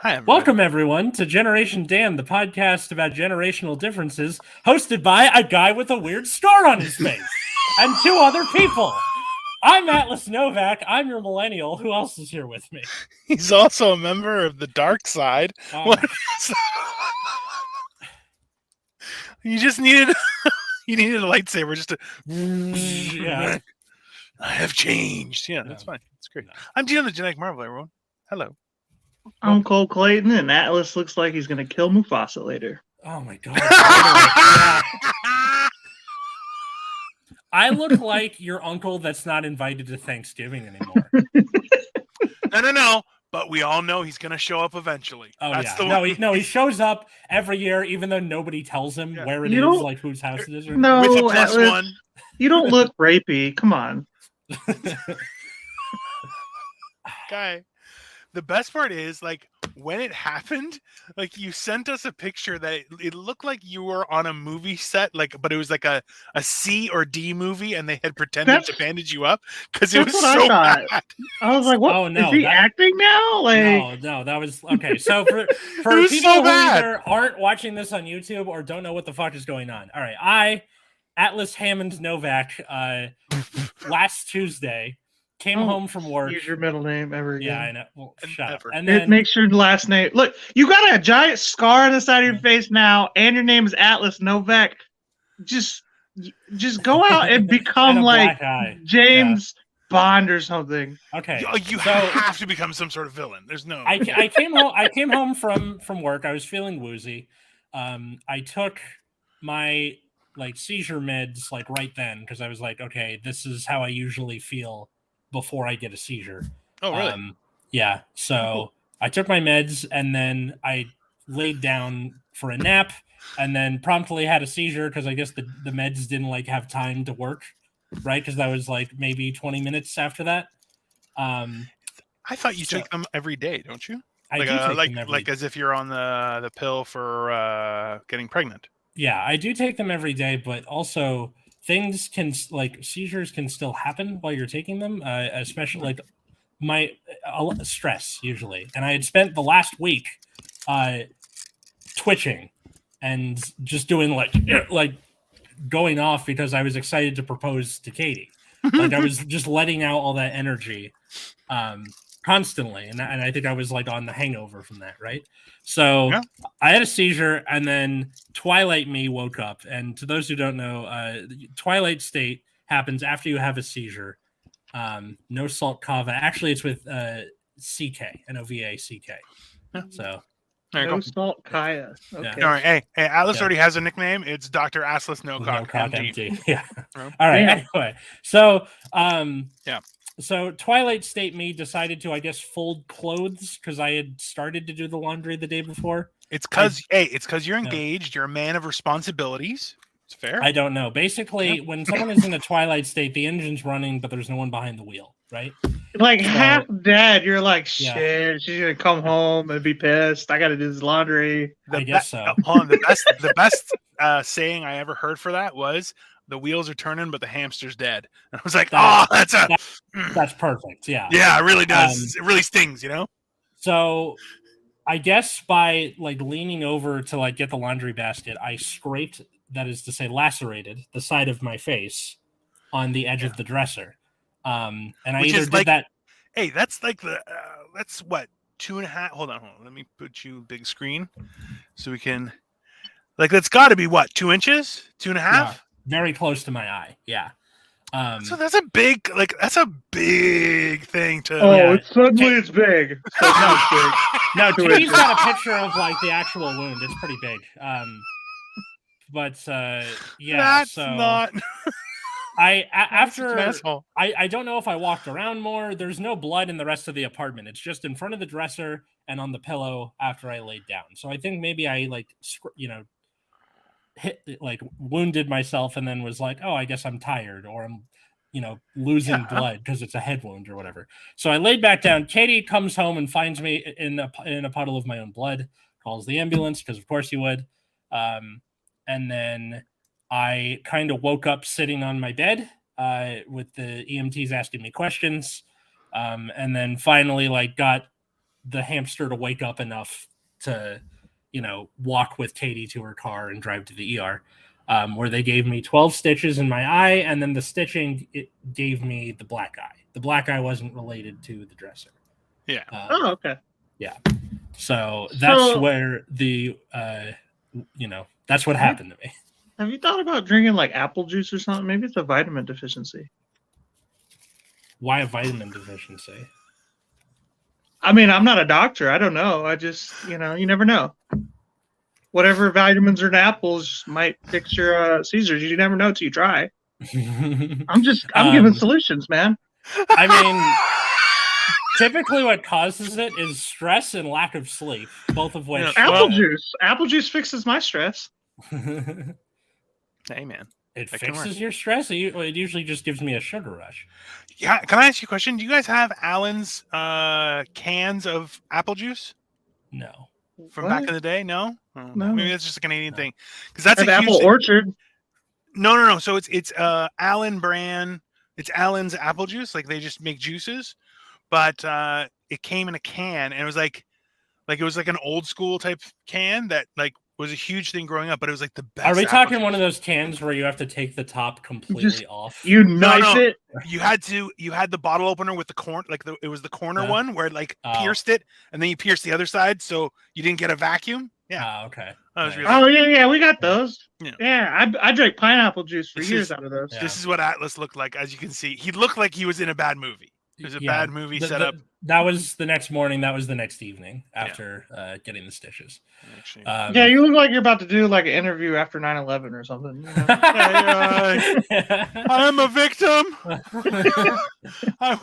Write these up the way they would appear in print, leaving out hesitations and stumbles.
Hi, everybody. Welcome, everyone, to Generation Dan, the podcast about generational differences, hosted by a guy with a weird scar on his face and two other people. I'm Atlas Novak. I'm your millennial. Who else is here with me? He's also a member of the dark side. Oh, You just needed you needed a lightsaber just to yeah. I have changed. Yeah, that's fine. That's great. No. I'm Gino the Genetic Marvel, everyone. Hello. I'm Cole Clayton, and Atlas looks like he's going to kill Mufasa later. Oh my god. Yeah. I look like your uncle that's not invited to Thanksgiving anymore. No. But we all know he's going to show up eventually. Oh, That's yeah. He shows up every year, even though nobody tells him where it is, like whose house it is. Or no, with a plus Atlas, one. You don't look rapey. Come on. Guy. The best part is, like, when it happened, like, you sent us a picture that it looked like you were on a movie set, like, but it was like a C or D movie, and they had pretended to bandage you up because it was so bad. I was like, "What? Oh, no, is he acting now?" Like, no, that was okay. So for people who either aren't watching this on YouTube or don't know what the fuck is going on, all right, I, Atlas Hammond Novak, last Tuesday. Came home from work. Use your middle name ever again. Yeah, I know. Well, shut up. And then make sure the last name. Look, you got a giant scar on the side of your face now, and your name is Atlas Novak. Just go out and become like James Bond or something. Okay, you have to become some sort of villain. There's no. I came home from work. I was feeling woozy. I took my seizure meds right then because I was like, okay, this is how I usually feel before I get a seizure. Oh, really? Yeah. So I took my meds and then I laid down for a nap and then promptly had a seizure because I guess the meds didn't have time to work, right? Because that was maybe 20 minutes after that. I thought you take them every day, don't you? I do take them every day. As if you're on the pill for getting pregnant. Yeah, I do take them every day, but also things can seizures can still happen while you're taking them, especially my stress usually. And I had spent the last week twitching and just doing going off because I was excited to propose to Katie. I was just letting out all that energy constantly, and I think I was on the hangover from that, right? So yeah. I had a seizure, and then Twilight me woke up. And to those who don't know, Twilight state happens after you have a seizure. No salt kava. Actually, it's with CK, N-O-V-A-C-K. Yeah. So no salt kaya. Okay. Yeah. All right. Hey, Atlas already has a nickname. It's Dr. Atlas No Cock MD. Yeah. All right. Yeah. Anyway, so So Twilight State me decided to, I guess, fold clothes because I had started to do the laundry the day before. It's because you're engaged. You're a man of responsibilities. It's fair. I don't know. Basically, when someone is in a Twilight state, the engine's running, but there's no one behind the wheel, right? Half dead. You're like, shit, she's going to come home and be pissed. I got to do this laundry. I guess so. The best saying I ever heard for that was, the wheels are turning, but the hamster's dead. And I was like, that's perfect. Yeah. Yeah, it really does. It really stings, you know? So I guess by leaning over to get the laundry basket, I scraped, that is to say lacerated, the side of my face on the edge of the dresser. And I either did that. Hey, that's that's what, 2.5. Hold on. Let me put you big screen so we can, that's got to be what, 2 inches? 2.5? Yeah. Very close to my eye, yeah. So that's a big, thing to. Oh, it's big. No, Katie's got a picture of the actual wound. It's pretty big. But that's not. I don't know if I walked around more. There's no blood in the rest of the apartment. It's just in front of the dresser and on the pillow after I laid down. So I think maybe I hit wounded myself and then was oh, I guess I'm tired or I'm losing blood because it's a head wound or whatever. So I laid back down. Katie comes home and finds me in a puddle of my own blood, calls the ambulance because of course you would. And then I kind of woke up sitting on my bed with the EMTs asking me questions. And then finally got the hamster to wake up enough to, walk with Katie to her car and drive to the ER, where they gave me 12 stitches in my eye, and then the stitching it gave me the black eye. The black eye wasn't related to the dresser. Yeah. Okay. Yeah. So that's where the that's what happened to me. Have you thought about drinking like apple juice or something? Maybe it's a vitamin deficiency. Why a vitamin deficiency? I mean, I'm not a doctor. I don't know. I just, you never know. Whatever vitamins are in apples might fix your seizures. You never know till you try. I'm giving solutions, man. I mean, typically what causes it is stress and lack of sleep, both of which. Apple juice fixes my stress. Hey, man. It fixes your stress? It usually just gives me a sugar rush. Yeah, can I ask you a question? Do you guys have Allen's cans of apple juice? No. From back in the day? No? Oh, No. Maybe that's just a Canadian thing. Because that's a Apple huge Orchard. No. So it's Allen brand. It's Allen's apple juice. Like, they just make juices. But it came in a can, and it was like it was like an old school type can that like was a huge thing growing up, but it was like the best. Are we talking one of those cans where you have to take the top completely off? You knife it. You had the bottle opener with the corner, like it was the corner one where it like pierced it, and then you pierced the other side, so you didn't get a vacuum. Yeah. Okay. That was really Oh yeah, we got those. Yeah. I drank pineapple juice for years out of those. This is what Atlas looked like, as you can see. He looked like he was in a bad movie. It was a bad movie setup. That was the next morning. That was the next evening after getting the stitches. Yeah, you look like you're about to do like an interview after 9/11 or something. I'm a victim. I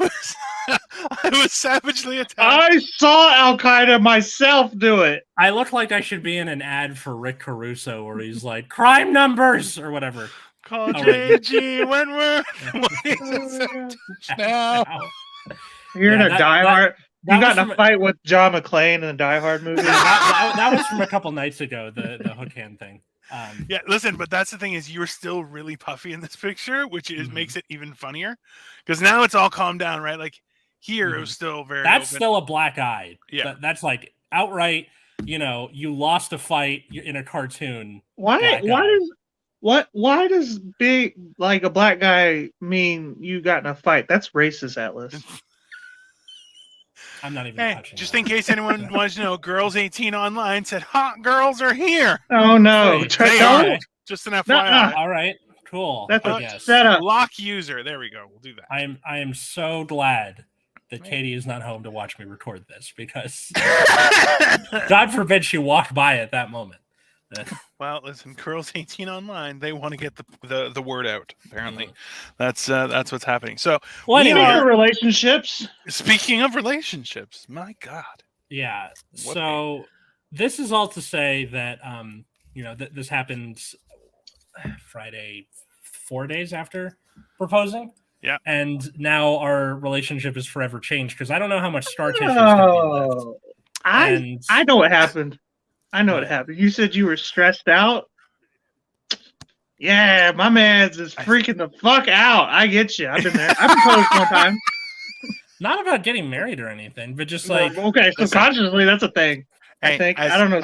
was savagely attacked. I saw Al Qaeda myself do it. I look like I should be in an ad for Rick Caruso where he's like crime numbers or whatever. Call J.G. Wentworth. Now. You're in a Die Hard. You got in a fight with John McClane in the Die Hard movie. that was from a couple nights ago. The hook hand thing. Yeah, listen, but that's the thing is you're still really puffy in this picture, which makes it even funnier because now it's all calmed down, right? Like here it was still very. That's open. still a black eye. Yeah, that's like outright. You lost a fight in a cartoon. Why does big like a black guy mean you got in a fight? That's racist, Atlas. I'm not even touching just that. in case anyone wants to know, Girls 18 Online said hot girls are here. Oh no. Just an FYI. All right, cool. That's a setup. Lock user. There we go. We'll do that. I am so glad that Katie is not home to watch me record this because God forbid she walked by at that moment. Well, listen, Girls 18 Online, they want to get the word out. Apparently, that's what's happening. So, Speaking of relationships, my God. Yeah. So this is all to say that this happened Friday, 4 days after proposing. Yeah. And now our relationship is forever changed because I don't know how much scar tissue is going to be left. I know what happened. I know what happened. You said you were stressed out. Yeah, my man's is freaking the fuck out. I get you. I've been there. I've proposed one time. Not about getting married or anything, but just like okay, subconsciously that's a thing. I think I don't know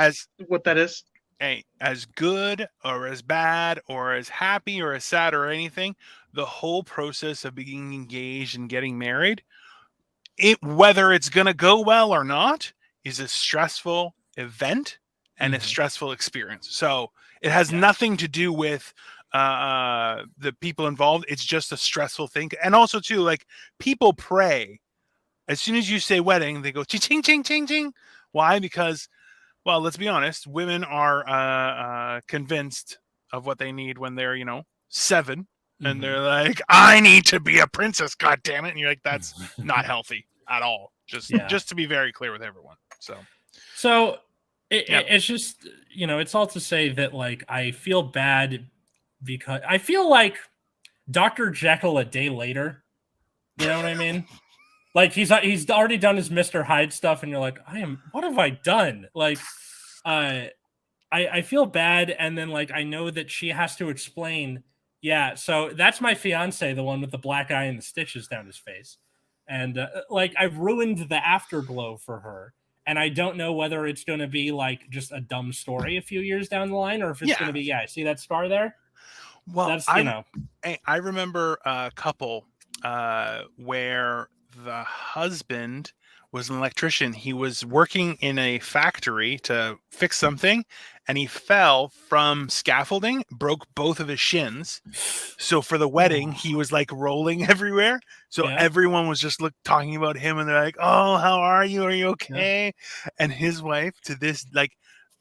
what that is. Hey, as good or as bad or as happy or as sad or anything, the whole process of being engaged and getting married, whether it's gonna go well or not, is a stressful event and a stressful experience. So it has nothing to do with the people involved. It's just a stressful thing. And also too, like people pray. As soon as you say wedding, they go ching, ching, ching, ching. Why? Because, well, let's be honest. Women are convinced of what they need when they're, 7. And they're like, I need to be a princess. God damn it. And you're like, that's not healthy at all. Just to be very clear with everyone. So it's just, it's all to say that like, I feel bad because I feel like Dr. Jekyll a day later, you know what I mean? Like he's already done his Mr. Hyde stuff and you're like, what have I done? Like, I feel bad. And then like, I know that she has to explain. Yeah. So that's my fiance, the one with the black eye and the stitches down his face. And like, I've ruined the afterglow for her. and I don't know whether it's going to be like just a dumb story a few years down the line, or if it's going to be see that scar there. Well, that's I remember a couple where the husband was an electrician. He was working in a factory to fix something, and he fell from scaffolding, broke both of his shins. So for the wedding, he was like rolling everywhere. So everyone was just talking about him, and they're like, "Oh, how are you? Are you okay?" Yeah. And his wife, to this,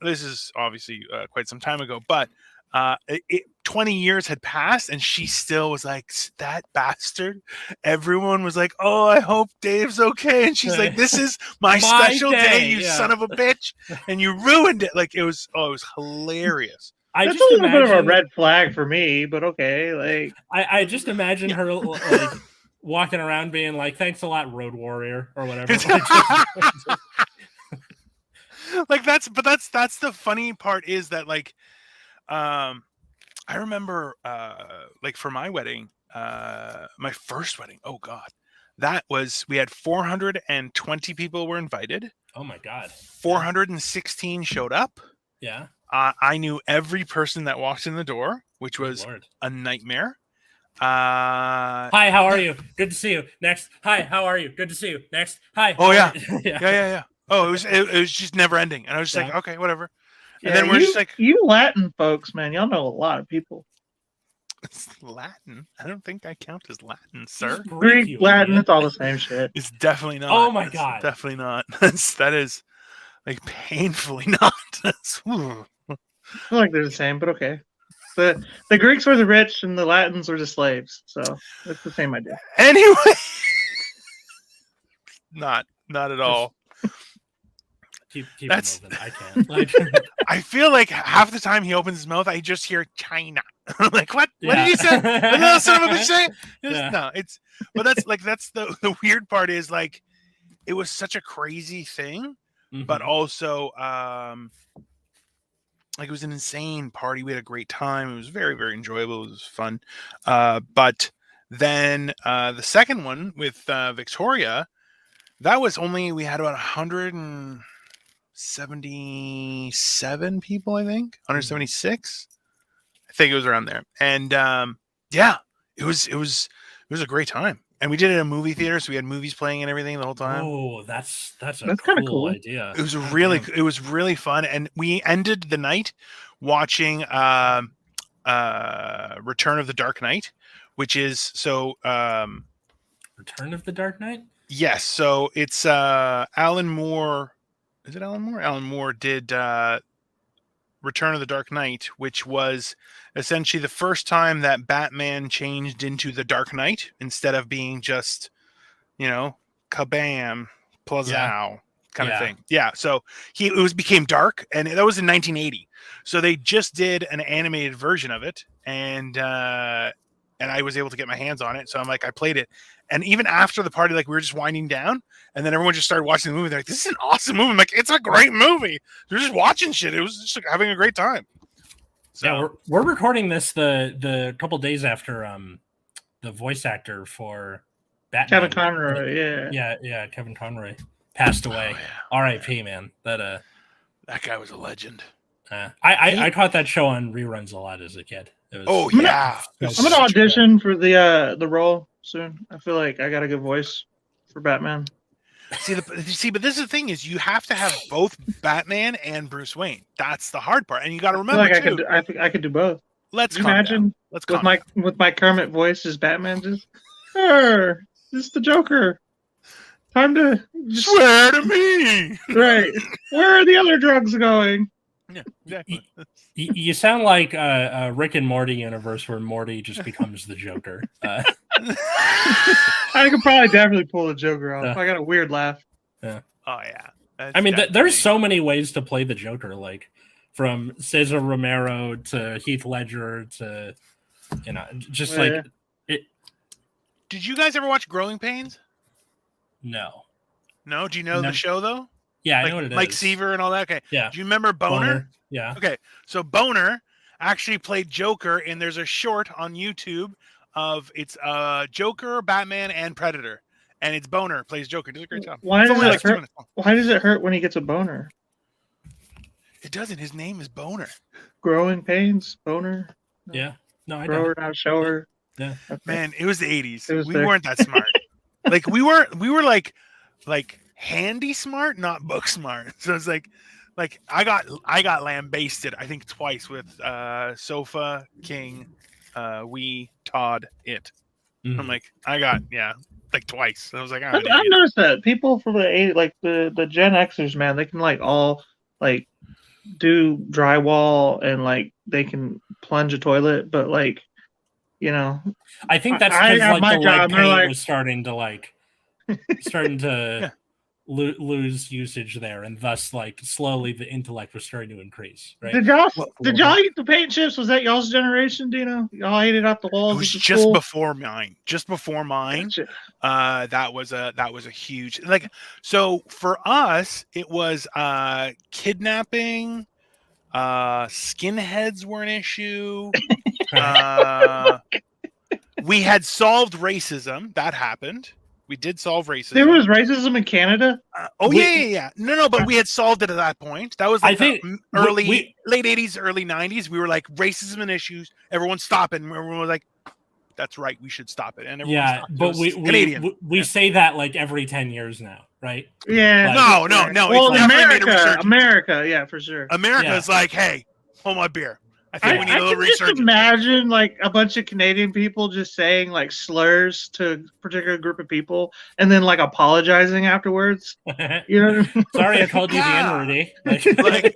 this is obviously quite some time ago, but 20 years had passed, and she still was like, "That bastard." Everyone was like, "Oh, I hope Dave's okay." And she's like, "This is my special day, you son of a bitch, and you ruined it." Like, it was hilarious. That's a little bit of a red flag for me, but okay. Like, I just imagine her like walking around being like, "Thanks a lot, Road Warrior," or whatever. Like, that's the funny part, is that like, I remember like for my wedding, my first wedding, oh god, that was, we had 420 people were invited. Oh my god. 416 showed up. Yeah. I knew every person that walked in the door, which was a nightmare. Hi, how are you? Good to see you. Next. Hi, how are you? Good to see you. Next. Hi. Oh yeah. Yeah. Oh, it was just never ending, and I was just like, okay, whatever. And then we're just like, you Latin folks, man, y'all know a lot of people. It's Latin. I don't think I count as Latin, sir. Greek, Latin, it's all the same shit. It's definitely not. Oh my god, definitely not. That is like painfully not. I feel like they're the same, but okay. The Greeks were the rich, and the Latins were the slaves, so it's the same idea. Anyway, not at all. Keep moving. I can't. Like, I feel like half the time he opens his mouth, I just hear China. Like, what? What did he say? No, son of a bitch say? No, it's. But that's the weird part, is like, it was such a crazy thing, but also like, it was an insane party. We had a great time. It was very, very enjoyable. It was fun. But then the second one with Victoria, that was only, we had about 177 people, I think. 176. I think it was around there. And yeah, it was a great time. And we did it in a movie theater, so we had movies playing and everything the whole time. Oh, that's kind of cool idea. It was really fun, and we ended the night watching Return of the Dark Knight, which is Return of the Dark Knight? Yes, so it's Alan Moore. Is it Alan Moore? Alan Moore did Return of the Dark Knight, which was essentially the first time that Batman changed into the Dark Knight instead of being just, kabam, plazow kind of thing. Yeah, so became dark, and that was in 1980. So they just did an animated version of it, and I was able to get my hands on it. So I'm like, I played it. And even after the party, like, we were just winding down, and then everyone just started watching the movie. They're like, "This is an awesome movie." I'm like, "It's a great movie." They're just watching shit. It was just like having a great time. So, yeah, we're recording this the couple days after the voice actor for Batman, Kevin Conroy. Yeah, Kevin Conroy passed away. Oh, yeah. R.I.P. Man. That guy was a legend. I caught that show on reruns a lot as a kid. I'm gonna audition for the role soon. I feel like I got a good voice for Batman. But this is the thing, is you have to have both Batman and Bruce Wayne. That's the hard part, and you got to remember. I think I could do both. Let's imagine. Let's with my Kermit voice as Batman, just the Joker. Time to swear to me. Right. Where are the other drugs going? Yeah, exactly. You sound like a Rick and Morty universe where Morty just becomes the Joker. I could probably definitely pull the Joker off. I got a weird laugh. Yeah. Oh yeah. I mean, there's so many ways to play the Joker, like from Cesar Romero to Heath Ledger to, just it. Did you guys ever watch Growing Pains? No. No. Do you know the show though? Yeah, I know what it is. Mike Seaver and all that. Okay. Yeah. Do you remember Boner? Yeah. Okay. So Boner actually played Joker, and there's a short on YouTube of it's Joker, Batman, and Predator. and it's Boner plays Joker. Does a great job. Why It's does only it like 2 hurt? minutes long. Why does it hurt when he gets a boner? It doesn't. His name is Boner. Growing pains, boner, Yeah. No, I grower, don't. not shower. Yeah. Okay. Man, it was the 80s. It was We there. weren't that smart. Like we were like handy smart, not book smart. So it's like I got lambasted, I think twice with Sofa, King, we, Todd, it. Mhm. I'm like, like twice. I was like, I'm I've an idiot. noticed that people from the 80s, like the Gen Xers, man, they can like all like do drywall and like they can plunge a toilet, but like, you know, I think that's I because have like my the job, lead and they're paint like- was starting to Yeah. lose usage there, and thus like slowly the intellect was starting to increase. Right? did y'all Well, did y'all eat the paint chips? Was that y'all's generation, Dino? Y'all ate it off the It walls was of the just school? before mine. Just before mine. Gotcha. That was a huge, like, so for us it was kidnapping, skinheads were an issue. We had solved racism. That happened. We did solve racism. There was racism in Canada. Yeah. No, but we had solved it at that point. That was I like think late 80s, early 90s. We were like, racism and issues. Everyone stop it. And everyone was like, that's right, we should stop it. And everyone Yeah, stopped. It but was Canadian. we say that like every 10 years now, right? Yeah. Like- No. Well, It's definitely made a America, resurgence. America, yeah, for sure. America's like, hey, hold my beer. I think we need I a little can just research. imagine like a bunch of Canadian people just saying like slurs to a particular group of people and then like apologizing afterwards. You know what I mean? Sorry, I called you Yeah. the N-word. Like,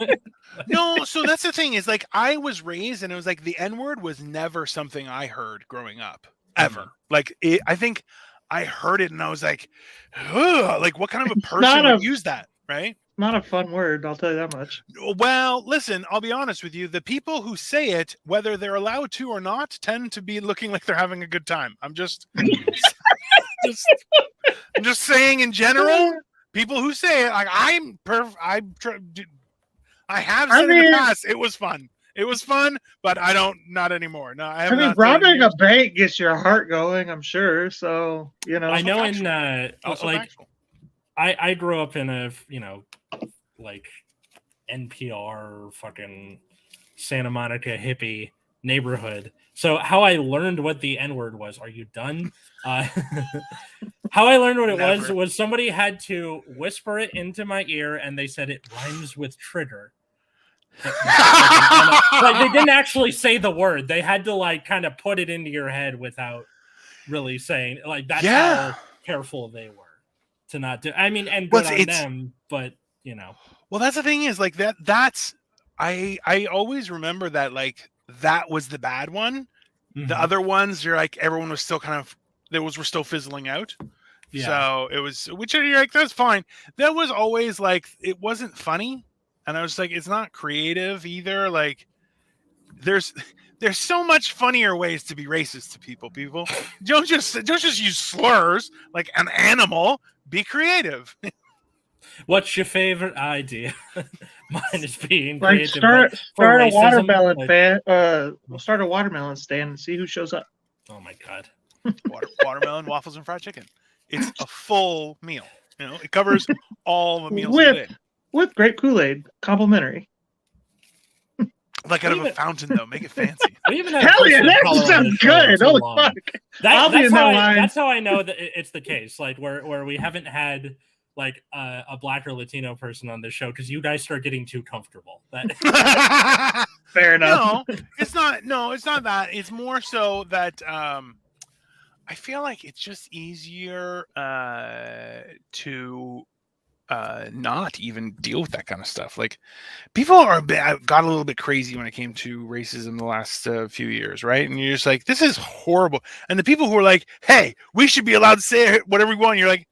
no, so that's the thing is like I was raised and it was like the N-word was never something I heard growing up ever. Like I think I heard it and I was like, ugh, like what kind of a person not would a- use that, right? Not a fun word, I'll tell you that much. Well, listen, I'll be honest with you. The people who say it, whether they're allowed to or not, tend to be looking like they're having a good time. I'm just I'm just saying in general, people who say it, like I have said in the past, it was fun. It was fun, but I don't, not anymore. No, I I have mean, not said it in robbing a years. bank gets your heart going, I'm sure. So, you know. I know factual. in Also like factual. I grew up in a like NPR fucking Santa Monica hippie neighborhood. So how I learned what the N-word was, are you done? How I learned what it Never. was somebody had to whisper it into my ear and they said it rhymes with trigger. Like they didn't actually say the word. They had to like kind of put it into your head without really saying like that's Yeah. how careful they were to not do. I mean, and Well, good on it's- them, but you know. Well, that's the thing is like that's I always remember that like that was the bad one. Mhm. The other ones, you're like everyone was still kind of were still fizzling out. Yeah. So it was, which you're like, that's fine. That was always like, it wasn't funny. And I was like, it's not creative either. Like there's so much funnier ways to be racist to people. Don't just use slurs like an animal. Be creative. What's your favorite idea? Mine is being Like creative. start but for a racism, watermelon like- fan. We'll start a watermelon stand and see who shows up. Oh my god. Watermelon, waffles, and fried chicken. It's a full meal. You know, it covers all the meals With- of the day. With grape Kool-Aid, complimentary. Like out of a Even- fountain, though. Make it fancy. We even had a Hell yeah, person of that color on sounds the show in good. so Holy long. fuck. That- I'll be that's, in how that line. that's how I know that it's the case. Like where we haven't had like a black or Latino person on this show because you guys start getting too comfortable. That Fair enough. No, it's not. No, it's not that. It's more so that I feel like it's just easier to not even deal with that kind of stuff. Like people are got a little bit crazy when it came to racism the last few years, right? And you're just like, this is horrible. And the people who are like, hey, we should be allowed to say whatever we want. You're like,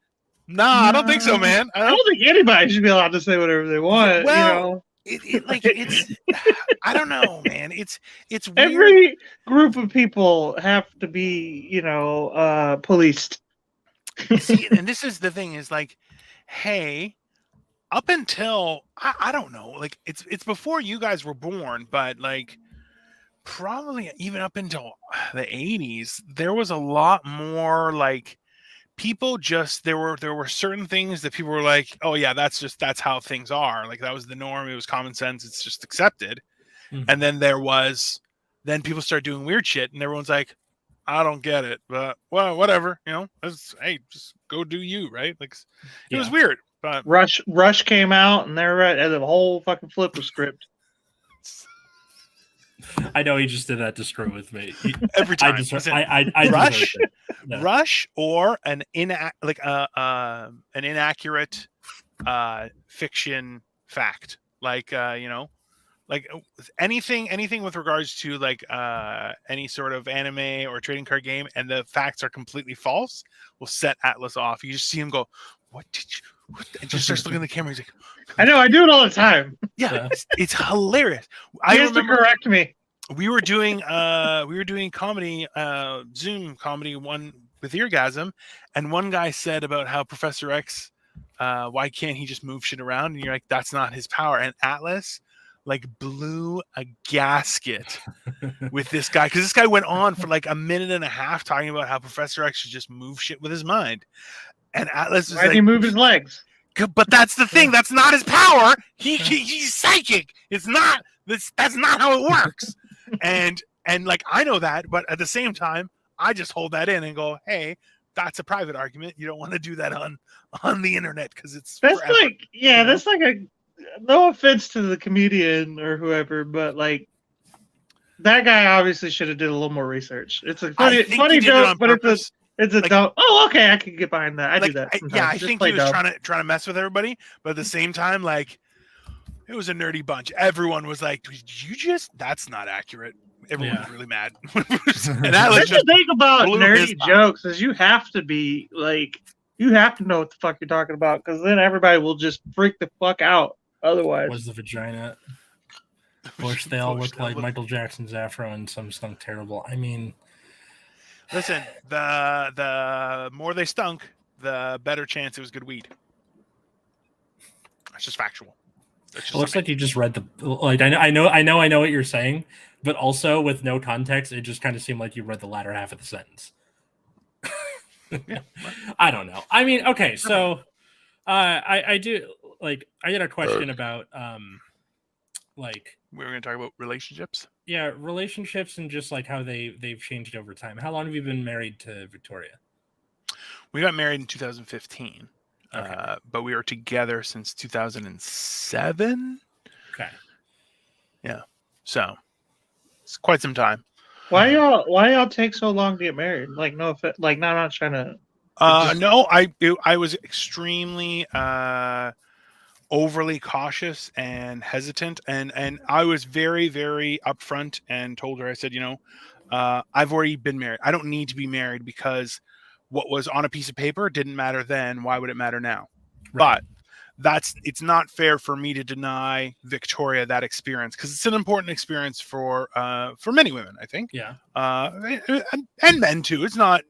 nah, I don't think so, No. man. I I don't. don't think anybody should be allowed to say whatever they want. Well, it's I don't know, man. It's weird. Every group of people have to be, policed. See, and this is the thing is like, hey, up until I don't know, like it's before you guys were born, but like probably even up until the 80s, there was a lot more like people just there were certain things that people were like, oh yeah, that's how things are. Like that was the norm. It was common sense. It's just accepted. Mhm. And then people start doing weird shit, and everyone's like, I don't get it, but well, whatever, hey, just go do you, right? Like it was weird, but Rush came out, and they're right, and the whole fucking flip was script. I know he just did that to screw with me. Every time. I Rush, no. Rush, or an inaccurate fiction fact, like like anything with regards to like any sort of anime or trading card game, and the facts are completely false, will set Atlas off. You just see him go, "What did you?" And just starts looking at the camera. He's like, I know, I do it all the time. Yeah, it's hilarious. He has to correct me. We were doing comedy, Zoom comedy one with Eargasm, and one guy said about how Professor X, why can't he just move shit around? And you're like, that's not his power. And Atlas like blew a gasket with this guy, because this guy went on for like a minute and a half talking about how Professor X should just move shit with his mind. And Atlas was Why did he move his legs? But that's the thing. That's not his power. He's psychic. It's not. That's not how it works. and like I know that, but at the same time, I just hold that in and go, hey, that's a private argument. You don't want to do that on the internet because it's that's forever, like that's like a no offense to the comedian or whoever, but like that guy obviously should have did a little more research. It's a funny joke, but it's a dumb. Oh, okay, I can get behind that. I do that. I think he was trying to mess with everybody, but at the same time, like it was a nerdy bunch. Everyone was like, "Did you just? That's not accurate." Everyone was really mad. And Alex the thing about nerdy jokes is you have to be like, you have to know what the fuck you're talking about, because then everybody will just freak the fuck out. Otherwise, was the vagina? Of course, they all look like Michael Jackson's afro and some stunk terrible. I mean. Listen, the more they stunk, the better chance it was good weed. That's just factual. It looks like you just read the like. I know what you're saying, but also with no context, it just kind of seemed like you read the latter half of the sentence. Yeah, I don't know. I mean, okay, so I do like. I get a question about like we were going to talk about relationships. Yeah, relationships and just like how they've changed over time. How long have you been married to Victoria? We got married in 2015, okay. But we were together since 2007. Okay. Yeah, so it's quite some time. Why y'all take so long to get married? Like no, like no, I'm not trying to. No, I was extremely overly cautious and hesitant, and I was very, very upfront and told her, I said, I've already been married. I don't need to be married, because what was on a piece of paper didn't matter then. Why would it matter now? Right. But it's not fair for me to deny Victoria that experience, because it's an important experience for many women, I think. Yeah. And men too. It's not,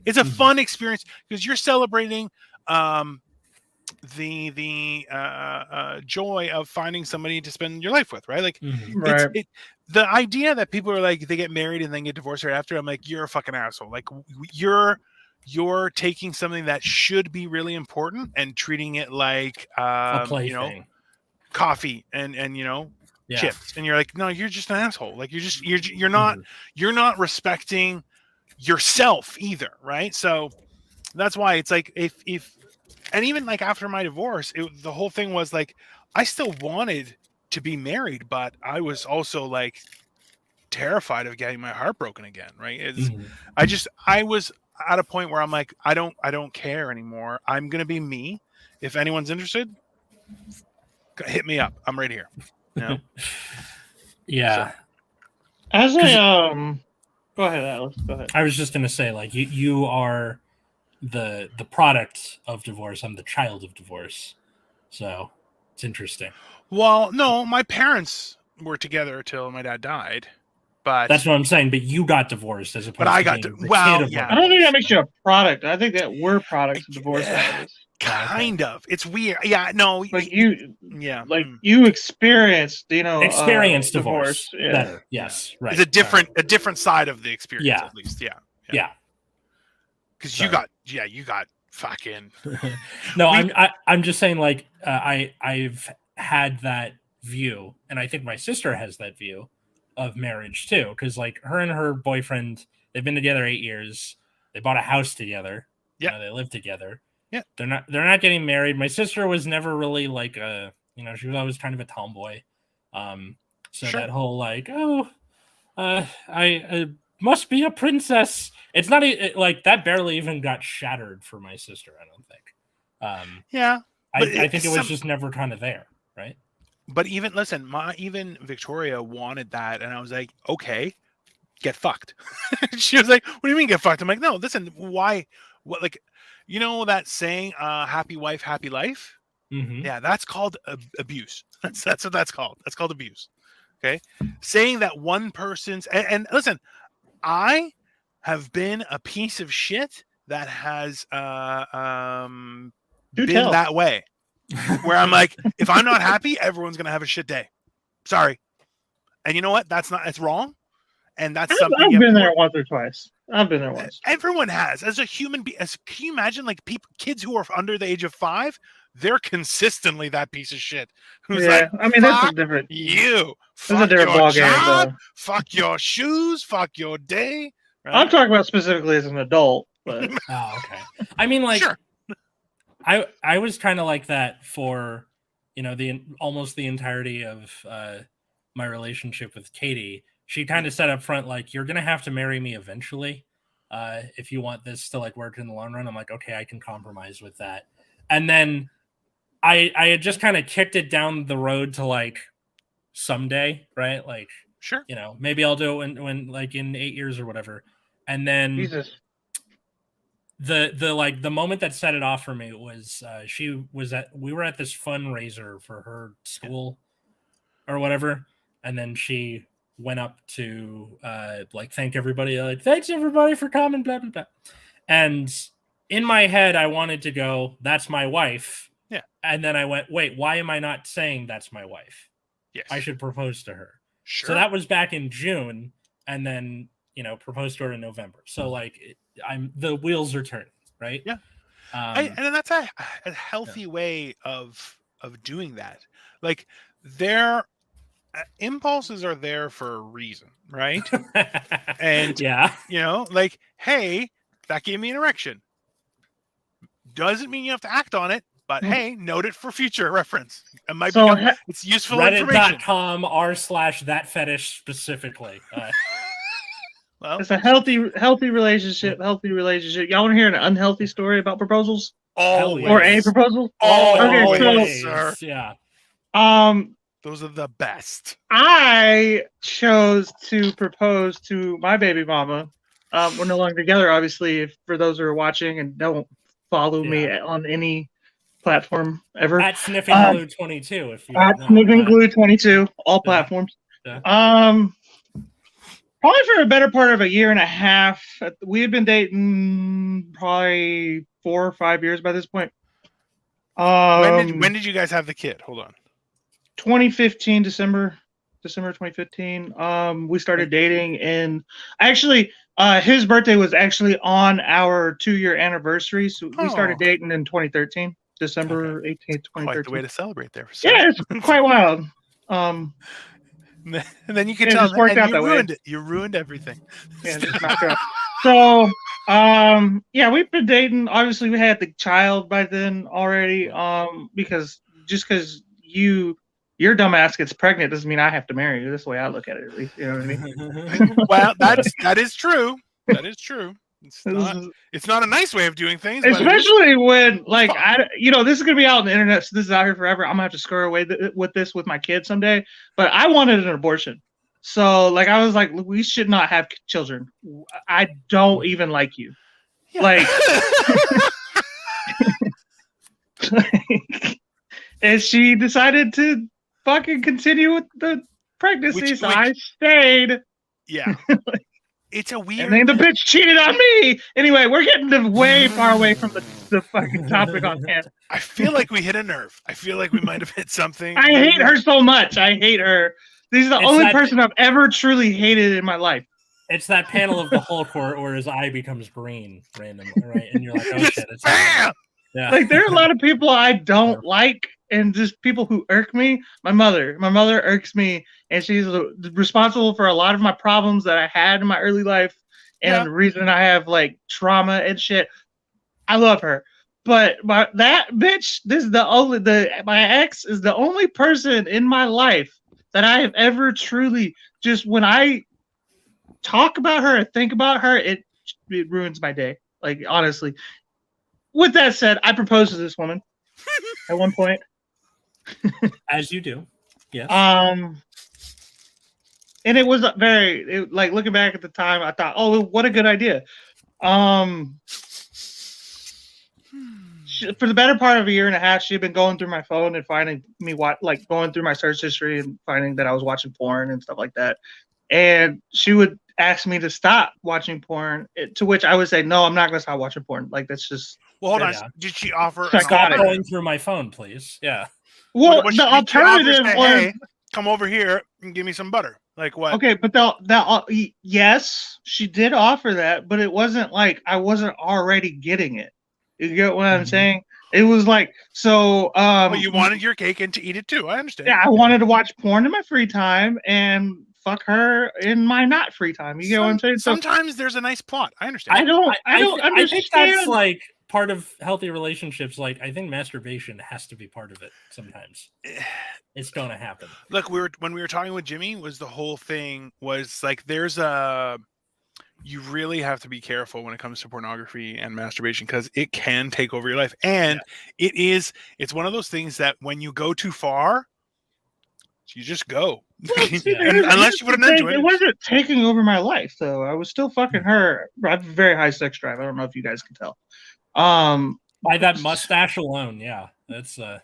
it's a fun experience because you're celebrating the joy of finding somebody to spend your life with, right? Like the idea that people are like, they get married and then get divorced right after, I'm like, you're a fucking asshole. Like you're taking something that should be really important and treating it like a plaything. Coffee and chips, and you're like, no, you're just an asshole. Like you're not respecting yourself either, right? So that's why it's like if and even like after my divorce, the whole thing was like, I still wanted to be married, but I was also like terrified of getting my heart broken again. Right. I was at a point where I'm like, I don't care anymore. I'm going to be me. If anyone's interested, hit me up. I'm right here. Yeah. So. As go ahead, Alex. Go ahead. I was just going to say, like, you are the product of divorce. I'm the child of divorce, so it's interesting. Well, no, my parents were together till my dad died, but that's what I'm saying. But you got divorced as opposed. But I got yeah. I don't think that makes you a product. I think that we're products of divorce. Kind of. It's weird. Yeah. No. Like you. Yeah. Like you experienced. Experienced divorce. Yeah. Better. Yes. Right. It's a different side of the experience. Yeah. At least. Yeah. Yeah. Because yeah, you got fucking. No, I'm just saying, like, I've had that view, and I think my sister has that view of marriage too, because like her and her boyfriend, they've been together 8 years. They bought a house together. Yeah, they live together. Yeah, they're not getting married. My sister was never really like a, she was always kind of a tomboy. So sure. that whole like, I must be a princess. It's not like that. Barely even got shattered for my sister, I don't think. Yeah, I think it was just never kind of there, right? But even even Victoria wanted that, and I was like, okay, get fucked. She was like, what do you mean get fucked? I'm like, no, listen, why? What, like, that saying, happy wife, happy life? Mm-hmm. Yeah, that's called abuse. That's what that's called. That's called abuse. Okay, saying that one person's and listen, I have been a piece of shit that has been that way. Where I'm like, if I'm not happy, everyone's gonna have a shit day. Sorry. And you know what? That's wrong. And that's something I've been there once or twice. I've been there once. Everyone has. As a human being, can you imagine like kids who are under the age of 5? They're consistently that piece of shit. Who's like, I mean, that's a different. Fuck your job. Fuck your shoes. Fuck your day. Right? I'm talking about specifically as an adult, but oh, okay. I mean, like, sure. I was kind of like that for, almost the entirety of my relationship with Katie. She kind of said up front, like, you're gonna have to marry me eventually if you want this to like work in the long run. I'm like, okay, I can compromise with that. And then I had just kind of kicked it down the road to like someday, right? Like, sure, maybe I'll do it when like in 8 years or whatever. And then Jesus. The moment that set it off for me was we were at this fundraiser for her school or whatever, and then she went up to like thank everybody, like, thanks everybody for coming, blah blah blah. And in my head I wanted to go, that's my wife. Yeah. And then I went, wait, why am I not saying that's my wife? Yes. I should propose to her. Sure. So that was back in June, and then proposed to her in November. So like the wheels are turning, right? Yeah. And that's a healthy way of doing that. Like, their impulses are there for a reason, right? And yeah, like, hey, that gave me an erection. Doesn't mean you have to act on it, but hey, note it for future reference. It might it's useful information. Reddit.com r/thatfetish specifically. Well, it's a healthy relationship. Healthy relationship. Y'all want to hear an unhealthy story about proposals? Always. Or a proposal? Okay, so yeah. Those are the best. I chose to propose to my baby mama. We're no longer together, obviously. For those who are watching and don't follow me on any platform ever, at Sniffing Glue 22. If you at Sniffing Glue 22, all platforms. Yeah. Probably for a better part of a year and a half. We had been dating probably 4 or 5 years by this point. When did you guys have the kid? Hold on. 2015, December 2015. We started dating, and actually, his birthday was actually on our 2-year anniversary. So we started dating in 2013, December 18th, 2013. Quite the way to celebrate there. Yeah, it's quite wild. And then you can tell worked out you ruined it. You ruined everything. Yeah, just knocked out. So, we've been dating. Obviously, we had the child by then already. Because your dumbass gets pregnant doesn't mean I have to marry you. That's the way I look at it, at least. You know what I mean? Well, that is true. That is true. It's not a nice way of doing things, especially when, like, this is gonna be out on the internet, so this is out here forever. I'm gonna have to screw away with this with my kids someday. But I wanted an abortion, so like I was like, we should not have children. I don't even like you, like. And she decided to fucking continue with the pregnancy, so I stayed. Yeah. It's a weird. And then the bitch cheated on me. Anyway, we're getting way far away from the fucking topic on hand. I feel like we hit a nerve. I feel like we might have hit something. I hate her so much. I hate her. This is the only person I've ever truly hated in my life. It's that panel of the Hulk where his eye becomes green randomly, right? And you're like, oh Just shit, it's bam! yeah. Like there are a lot of people I don't like, and just people who irk me. My mother irks me, and she's responsible for a lot of my problems that I had in my early life, and the reason I have like trauma and shit. I love her, but that bitch, my ex is the only person in my life that I have ever truly just when I talk about her and think about her, it ruins my day. Like honestly. With that said, I proposed to this woman at one point. As you do, yes. And it was like looking back at the time, I thought, oh, what a good idea. For the better part of a year and a half, she had been going through my phone and finding me going through my search history and finding that I was watching porn and stuff like that. And she would ask me to stop watching porn, to which I would say, no, I'm not going to stop watching porn. Like, that's just... Well, hold on. Did she offer... Stop going through my phone, please. Yeah. Well, the alternative was... Hey, come over here and give me some butter. Like what? Okay, but yes, she did offer that, but it wasn't like I wasn't already getting it. You get what I'm saying? It was like, so... well, you wanted your cake and to eat it too. I understand. Yeah, I wanted to watch porn in my free time and... fuck her in my not free time. You get what I'm saying? Sometimes there's a nice plot. I understand. I don't understand. I think that's like part of healthy relationships. Like I think masturbation has to be part of it. Sometimes it's going to happen. Look, when we were talking with Jimmy, was the whole thing was like you really have to be careful when it comes to pornography and masturbation because it can take over your life, and it's one of those things that when you go too far, you just go. Well, unless you put an end to it. It wasn't taking over my life, though. I was still fucking her. I have a very high sex drive. I don't know if you guys can tell. By that mustache alone, yeah. That's yeah.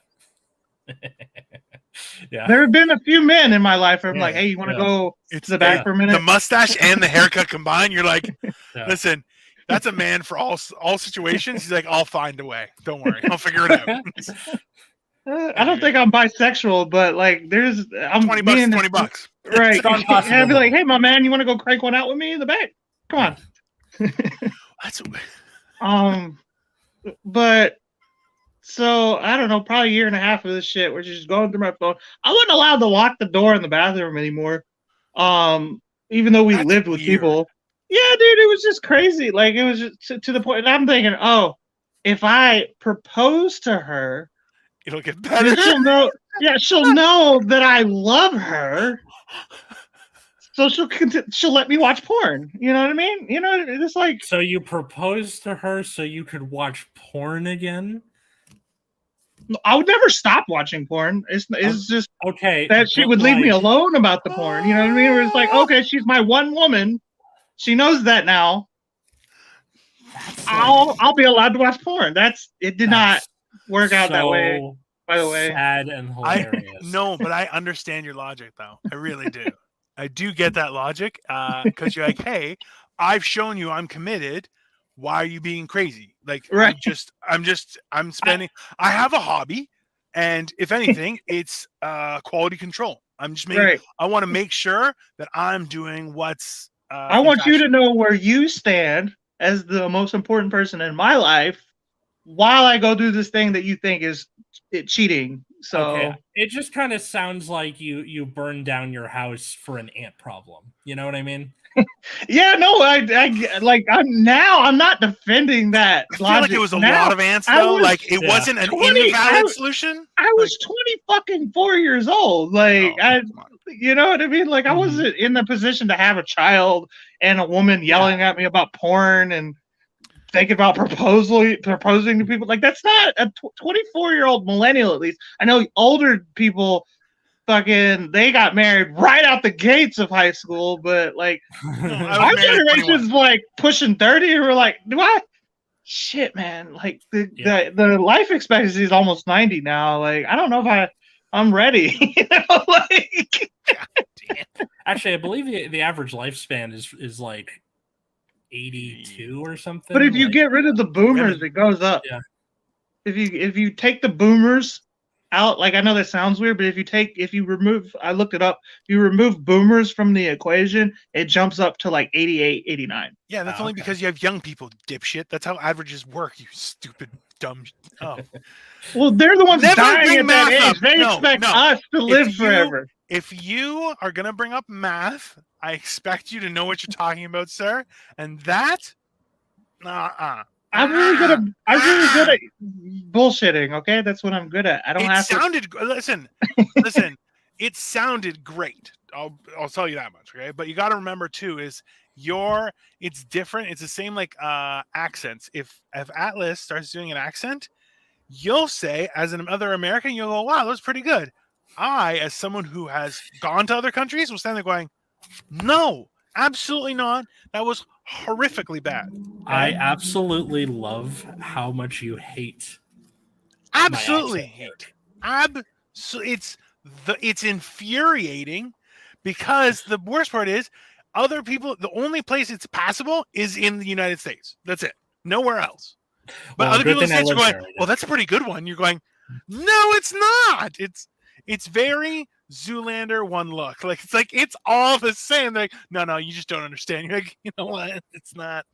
There have been a few men in my life where I'm like, hey, you want to go to the back for a minute? The mustache and the haircut combined, you're like, listen, that's a man for all situations. He's like, I'll find a way. Don't worry. I'll figure it out. I don't think I'm bisexual, but like, I'm $20 $20. Right. I'd be like, hey, my man, you want to go crank one out with me in the back? Come on. But so I don't know, probably a year and a half of this shit. We're just going through my phone. I wasn't allowed to lock the door in the bathroom anymore. Even though we lived with people. Yeah, dude, it was just crazy. Like it was just to the point. And I'm thinking, oh, if I propose to her, it'll get better. She'll know that I love her. So she'll let me watch porn. You know what I mean? You know, it's like. So you proposed to her so you could watch porn again? I would never stop watching porn. It's just okay that she would leave me alone about the porn. You know what I mean? Where it's like, okay, she's my one woman. She knows that now. I'll be allowed to watch porn. It did not work out that way. By the way, sad and hilarious. No, but I understand your logic, though. I really do. I do get that logic because you're like, hey, I've shown you I'm committed. Why are you being crazy? Like, right. I'm spending. I have a hobby, and if anything, it's quality control. I'm just making. Right. I want to make sure that I'm doing what's. I want you to know where you stand as the most important person in my life, while I go do this thing that you think is cheating. So it just kind of sounds like you burned down your house for an ant problem. You know what I mean? Yeah, no, I'm not defending that. I feel like it was a lot of ants though. Like it wasn't an invalid solution. I was 24 years old. Like you know what I mean? Like I wasn't in the position to have a child and a woman yelling at me about porn and thinking about proposing to people. Like that's not a 24-year-old millennial. At least I know older people. Fucking, they got married right out the gates of high school, but like our generation's like pushing 30, and we're like, shit, man, like the life expectancy is almost 90 now. Like, I don't know if I'm ready. You know, like actually, I believe the average lifespan is like 82 or something. But if you get rid of the boomers, it goes up. Yeah. If you take the boomers out, like I know that sounds weird, but if you remove, I looked it up, if you remove boomers from the equation, it jumps up to like 88, 89. Yeah, that's only because you have young people, dipshit. That's how averages work, you stupid dumb. Oh, Well, they're the ones Never dying bring at that math up. age. They No, expect no. us to live forever. If you are gonna bring up math, I expect you to know what you're talking about, sir. And that, I'm really good at bullshitting. Okay, that's what I'm good at. I don't have to. Listen. It sounded great. I'll tell you that much. Okay, but you got to remember too is it's different. It's the same like accents. If Atlas starts doing an accent, you'll say as another American, you'll go, "Wow, that was pretty good." I, as someone who has gone to other countries, will stand there going, "No, absolutely not. That was horrifically bad." Okay? I absolutely love how much you hate. Absolutely hate. It's infuriating because the worst part is other people. The only place it's passable is in the United States. That's it. Nowhere else. But other people in the States are going, "Well, that's a pretty good one." You're going, "No, it's not. It's very Zoolander one look. Like it's all the same." They're like, no, you just don't understand. You're like, you know what? It's not.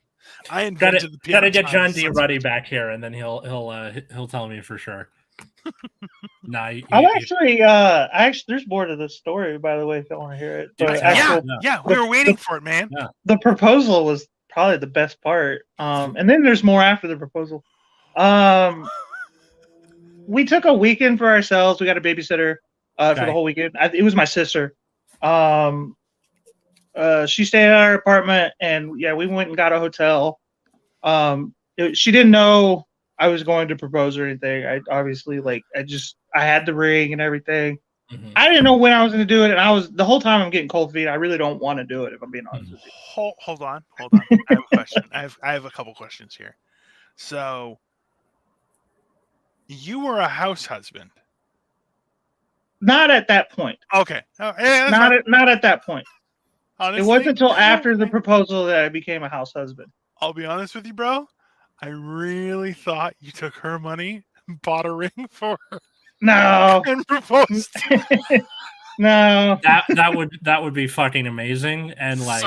I invented the gotta get John D. Ruddy back here, and then he'll tell me for sure. I'm actually there's more to this story, by the way, if you want to hear it. Yeah, we were waiting for it, man. Yeah. The proposal was probably the best part. And then there's more after the proposal. We took a weekend for ourselves. We got a babysitter for the whole weekend. It was my sister. She stayed at our apartment, and we went and got a hotel. She didn't know I was going to propose or anything. I obviously I had the ring and everything. Mm-hmm. I didn't know when I was going to do it, and the whole time I'm getting cold feet. I really don't want to do it, if I'm being honest with you. Hold on. I have a question. I have a couple questions here. So, you were a house husband. Not at that point. Okay. Not at that point. Honestly, it wasn't until after the proposal that I became a house husband. I'll be honest with you, bro. I really thought you took her money and bought a ring for her. No. And proposed. No. That would be fucking amazing. And like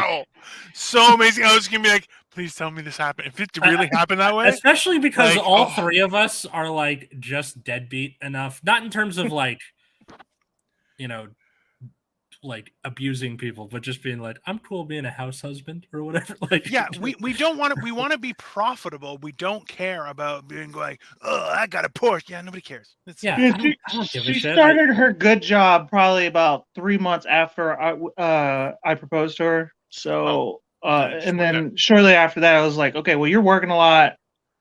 so amazing. I was gonna be like, please tell me this happened. If it really happened that way. Especially because all three of us are like just deadbeat enough. Not in terms of like, you know, like abusing people, but just being like, I'm cool being a house husband or whatever. Like, yeah, we don't want to. We want to be profitable. We don't care about being like, oh, I got a Porsche. Yeah, nobody cares. She started her good job probably about 3 months after I proposed to her. So, and then shortly after that, I was like, okay, well, you're working a lot.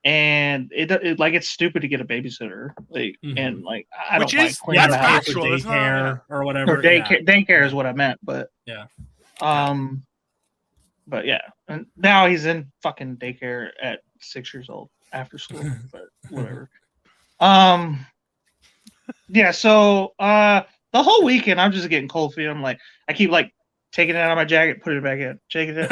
And it's stupid to get a babysitter, and like I don't like cleaning the house or daycare or whatever. Or daycare is what I meant, but yeah, but yeah, and now he's in fucking daycare at 6 years old after school, but whatever. Yeah. So the whole weekend I'm just getting cold feet. I'm like, I keep like taking it out of my jacket, putting it back in, shaking it,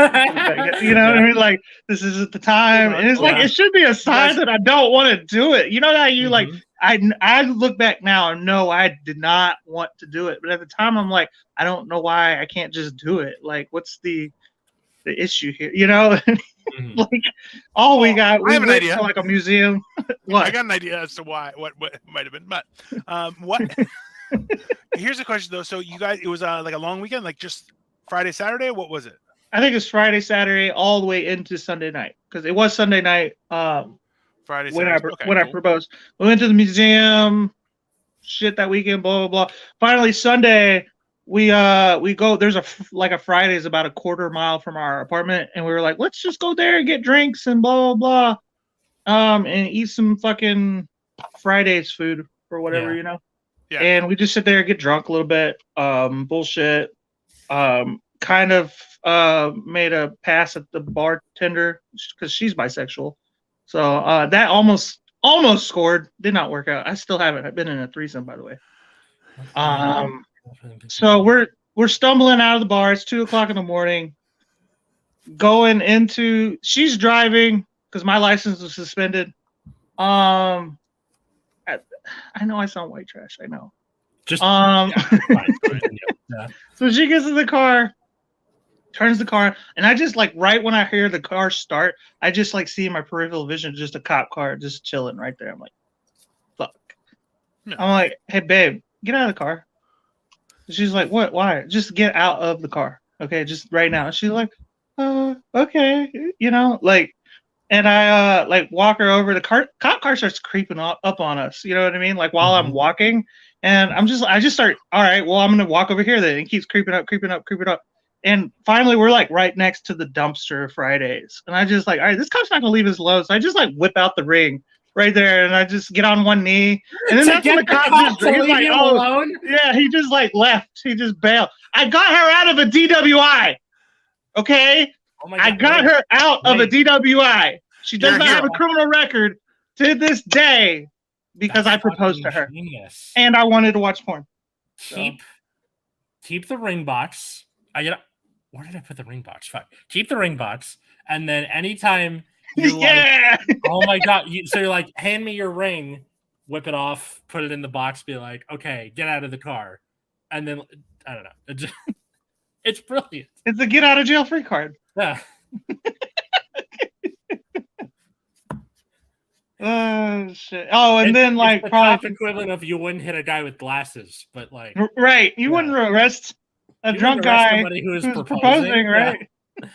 you know what I mean? Like, this isn't the time. And it's like, it should be a sign that I don't want to do it. You know how you like, I look back now and know I did not want to do it. But at the time, I'm like, I don't know why I can't just do it. Like, what's the issue here? You know? Like, all we got, we went to like a museum. I got an idea as to what it might have been. But what? Here's a question, though. So you guys, it was like a long weekend, like just Friday, Saturday? What was it? I think it's Friday, Saturday, all the way into Sunday night. Because it was Sunday night Friday, when I proposed. We went to the museum, shit that weekend, blah, blah, blah. Finally, Sunday, we go, there's a Fridays about a quarter mile from our apartment. And we were like, let's just go there and get drinks and blah, blah, blah. And eat some fucking Fridays food or whatever, you know? Yeah. And we just sit there and get drunk a little bit, bullshit. Kind of made a pass at the bartender because she's bisexual. So that almost scored. Did not work out. I still haven't. I've been in a threesome, by the way. So we're stumbling out of the bar. It's 2:00 in the morning. Going into, she's driving because my license was suspended. I know I sound white trash. I know. Just Fine. Yeah. So she gets in the car, turns the car, and I just like right when I hear the car start, I just like see in my peripheral vision just a cop car just chilling right there. I'm like, fuck. No. I'm like, hey babe, get out of the car. She's like, what? Why? Just get out of the car. Okay, just right now. She's like, okay, like, and I like walk her over. The cop car starts creeping up on us. You know what I mean? Like while I'm walking, and I just start. All right, well I'm gonna walk over here then. It keeps creeping up, and finally we're like right next to the dumpster Fridays, and I just like, all right, this cop's not gonna leave us alone. So I just like whip out the ring right there, and I just get on one knee, and then that's when the cop just he's like, oh, alone? Yeah, he just like left. He just bailed. I got her out of a DWI. Okay, oh my God, I got her out of a DWI. She does not have a criminal record to this day because I proposed to her, and I wanted to watch porn. Keep the ring box. Where did I put the ring box? Fuck. Keep the ring box, and then anytime. Like, oh my God. So you're like, hand me your ring, whip it off, put it in the box, be like, okay, get out of the car. And then, I don't know. It's brilliant. It's a get out of jail free card. Yeah. Oh, shit. Oh, and then, like, the probably top equivalent of you wouldn't hit a guy with glasses, but like. Right. You wouldn't arrest a drunk guy who's proposing, right? Yeah.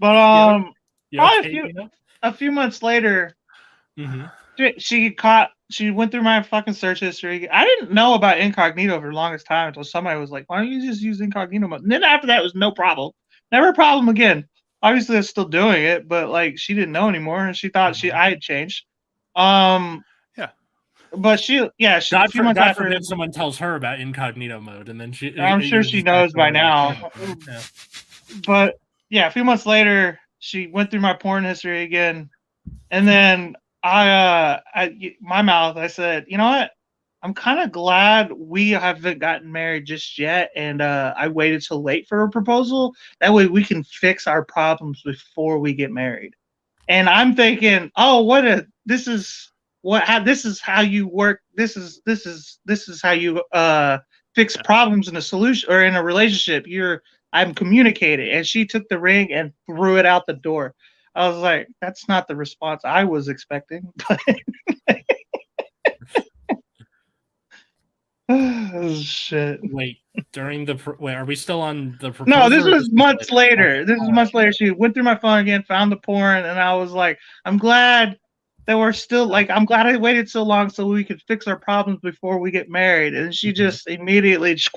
But, a few months later, she went through my fucking search history. I didn't know about incognito for the longest time until somebody was like, why don't you just use incognito mode? And then after that, it was no problem. Never a problem again. Obviously, I'm still doing it, but like she didn't know anymore, and she thought I had changed. Yeah. But she God forbid someone tells her about incognito mode, and then I'm sure she knows by now. Yeah. But yeah, a few months later, she went through my porn history again, and then I said, you know what? I'm kind of glad we haven't gotten married just yet, and I waited till late for a proposal. That way we can fix our problems before we get married. And I'm thinking, this is how you work. This is how you fix problems in a solution or in a relationship. I'm communicating, and she took the ring and threw it out the door. I was like, that's not the response I was expecting. Oh, shit. Wait, are we still on the proposal? No, this was months later. This is months later. She went through my phone again, found the porn, and I was like, I'm glad that we're still like, I'm glad I waited so long so we could fix our problems before we get married. And she just immediately she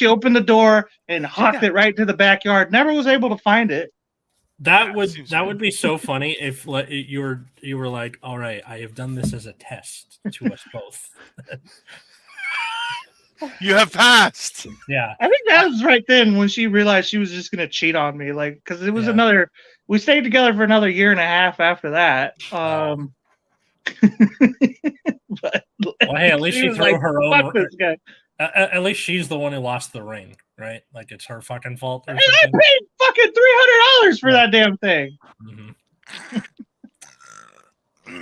opened the door and hocked it right to the backyard. Never was able to find it. That would be so funny if you were like, all right, I have done this as a test to us both. You have passed. Yeah, I think that was right then when she realized she was just gonna cheat on me, like because it was we stayed together for another year and a half after that. But well, hey, at least she threw her own. At least she's the one who lost the ring, right? Like it's her fucking fault. Or I paid fucking $300 for that damn thing. Mm-hmm.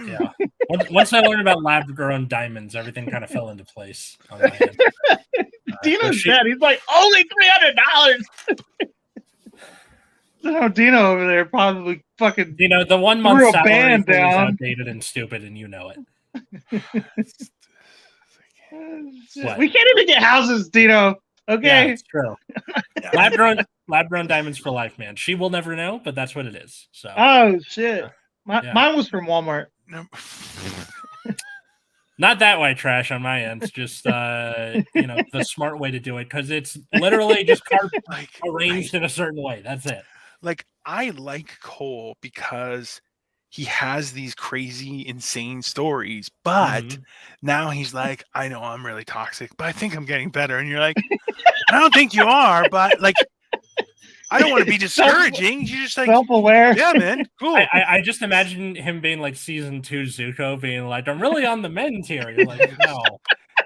Yeah. Once I learned about lab-grown diamonds, everything kind of fell into place on my end. Dino's dead. He's like, only $300. So Dino over there probably fucking the 1 month salary is outdated and stupid, and you know it. We can't even get houses, Dino. Okay, yeah, it's true. Lab-grown diamonds for life, man. She will never know, but that's what it is. So. Oh shit. Mine was from Walmart. No. Not that white trash on my end. It's just the smart way to do it because it's literally just cards arranged in a certain way. That's it. Like I like Cole because he has these crazy, insane stories, but now he's like, I know I'm really toxic, but I think I'm getting better. And you're like, I don't think you are, but like. I don't want to be discouraging. You're just like self-aware. Yeah, man. Cool. I just imagine him being like season 2 Zuko, being like, I'm really on the men's here. You're like, no,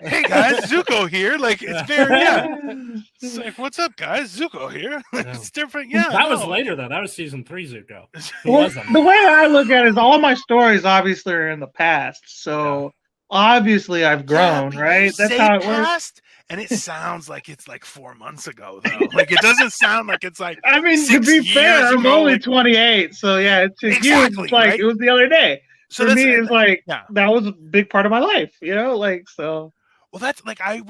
hey guys, Zuko here. Like it's very It's like, what's up, guys? Zuko here. It's different. Yeah, that was later though. That was season 3 Zuko. Well, the way I look at it is all my stories obviously are in the past. So obviously I've grown, right? That's how it works. And it sounds like it's like 4 months ago, though. Like it doesn't sound like it's like. I mean, to be fair, I'm only 28, so yeah, to you, it's like right? It was the other day. So for me, it's like that was a big part of my life, you know, like so. Well, that's like I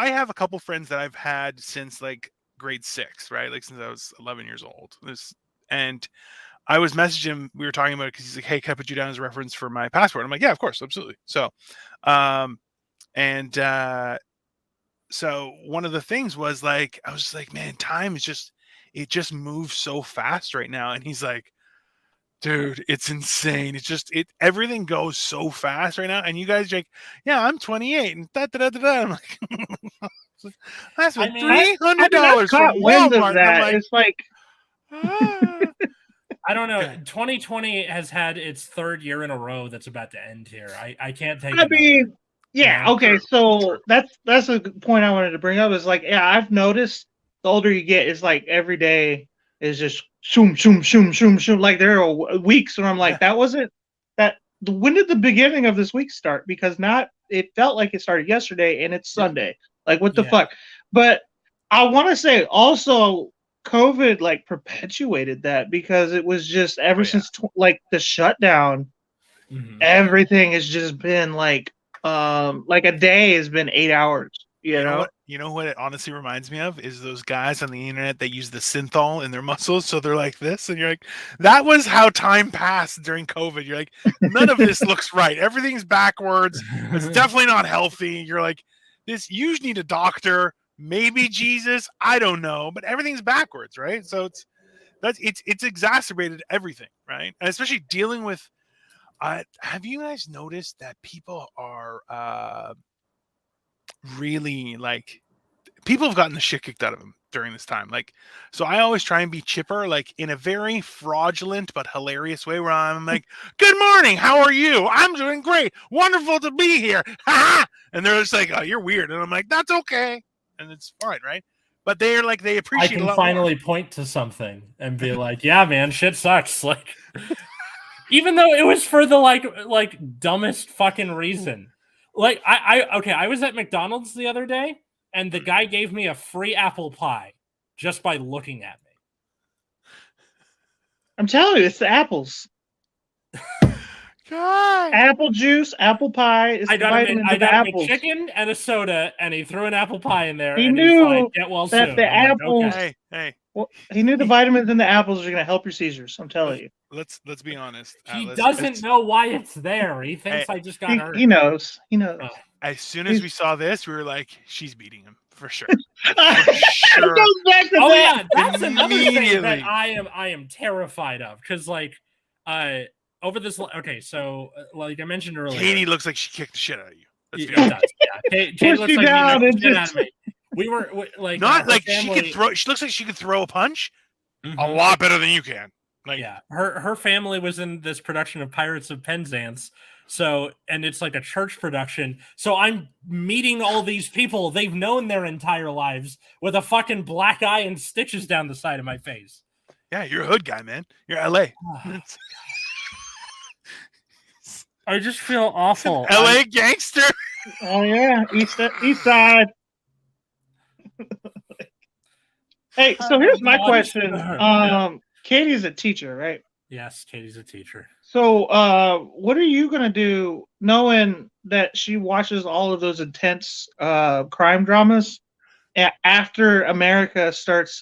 have a couple friends that I've had since like grade 6, right? Like since I was 11 years old. And I was messaging him. We were talking about it because he's like, "Hey, can I put you down as a reference for my passport?" I'm like, "Yeah, of course, absolutely." So, so one of the things was like, I was just like, "Man, time is it just moves so fast right now." And he's like, "Dude, it's insane. Everything goes so fast right now." And you guys are like, "Yeah, I'm 28 and da da da da." I'm like, "That's $300 from Walmart." Like, it's like. I don't know. 2020 has had its 3rd year in a row that's about to end here. I can't take. Okay. So that's a point I wanted to bring up. Is like, I've noticed the older you get, it's like every day is just shoom shoom shoom shoom shoom. Like there are weeks where I'm like, that wasn't that. When did the beginning of this week start? Because it felt like it started yesterday, and it's Sunday. Like what the fuck? But I want to say also, COVID like perpetuated that because it was just ever since like the shutdown, everything has just been like a day has been 8 hours. You know what it honestly reminds me of is those guys on the internet that use the synthol in their muscles, so they're like this, and you're like, that was how time passed during COVID. You're like, none of this looks right. Everything's backwards. It's definitely not healthy. You're like, you need a doctor. Maybe Jesus, I don't know, but everything's backwards, right? So it's exacerbated everything, right? And especially dealing with. Have you guys noticed that people are really like people have gotten the shit kicked out of them during this time? Like, so I always try and be chipper, like in a very fraudulent but hilarious way, where I'm like, "Good morning, how are you? I'm doing great, wonderful to be here." And they're just like, "Oh, you're weird," and I'm like, "That's okay." And it's fine, right? But they're like, they appreciate. I can finally point to something and be like, "Yeah, man, shit sucks." Like, even though it was for the like dumbest fucking reason. Like, I was at McDonald's the other day, and the guy gave me a free apple pie just by looking at me. I'm telling you, it's the apples. God. Apple juice, apple pie. I got him a chicken and a soda, and he threw an apple pie in there. He knew he's like, "Get well that soon." the apples. Like, okay. Hey. Well, he knew the vitamins in the apples are going to help your seizures. I'm telling you. Let's be honest. He doesn't know why it's there. He thinks I just got hurt. He knows. He knows. As soon as we saw this, we were like, "She's beating him for sure." For sure. Yeah, that's another thing that I am terrified of, because like over this. Okay, so like I mentioned earlier, Katie looks like she kicked the shit out of you. Katie looks like she knocked the shit out of me. We were like, not like family, she could throw. She looks like she could throw a punch a lot better than you can. Like, yeah, her family was in this production of Pirates of Penzance. So, and it's like a church production. So I'm meeting all these people they've known their entire lives with a fucking black eye and stitches down the side of my face. Yeah, you're a hood guy, man. You're LA. I just feel awful. LA gangster. Oh yeah, east side. Hey, so here's my question. Katie's a teacher, right? Yes, Katie's a teacher. So, what are you gonna do, knowing that she watches all of those intense crime dramas after America starts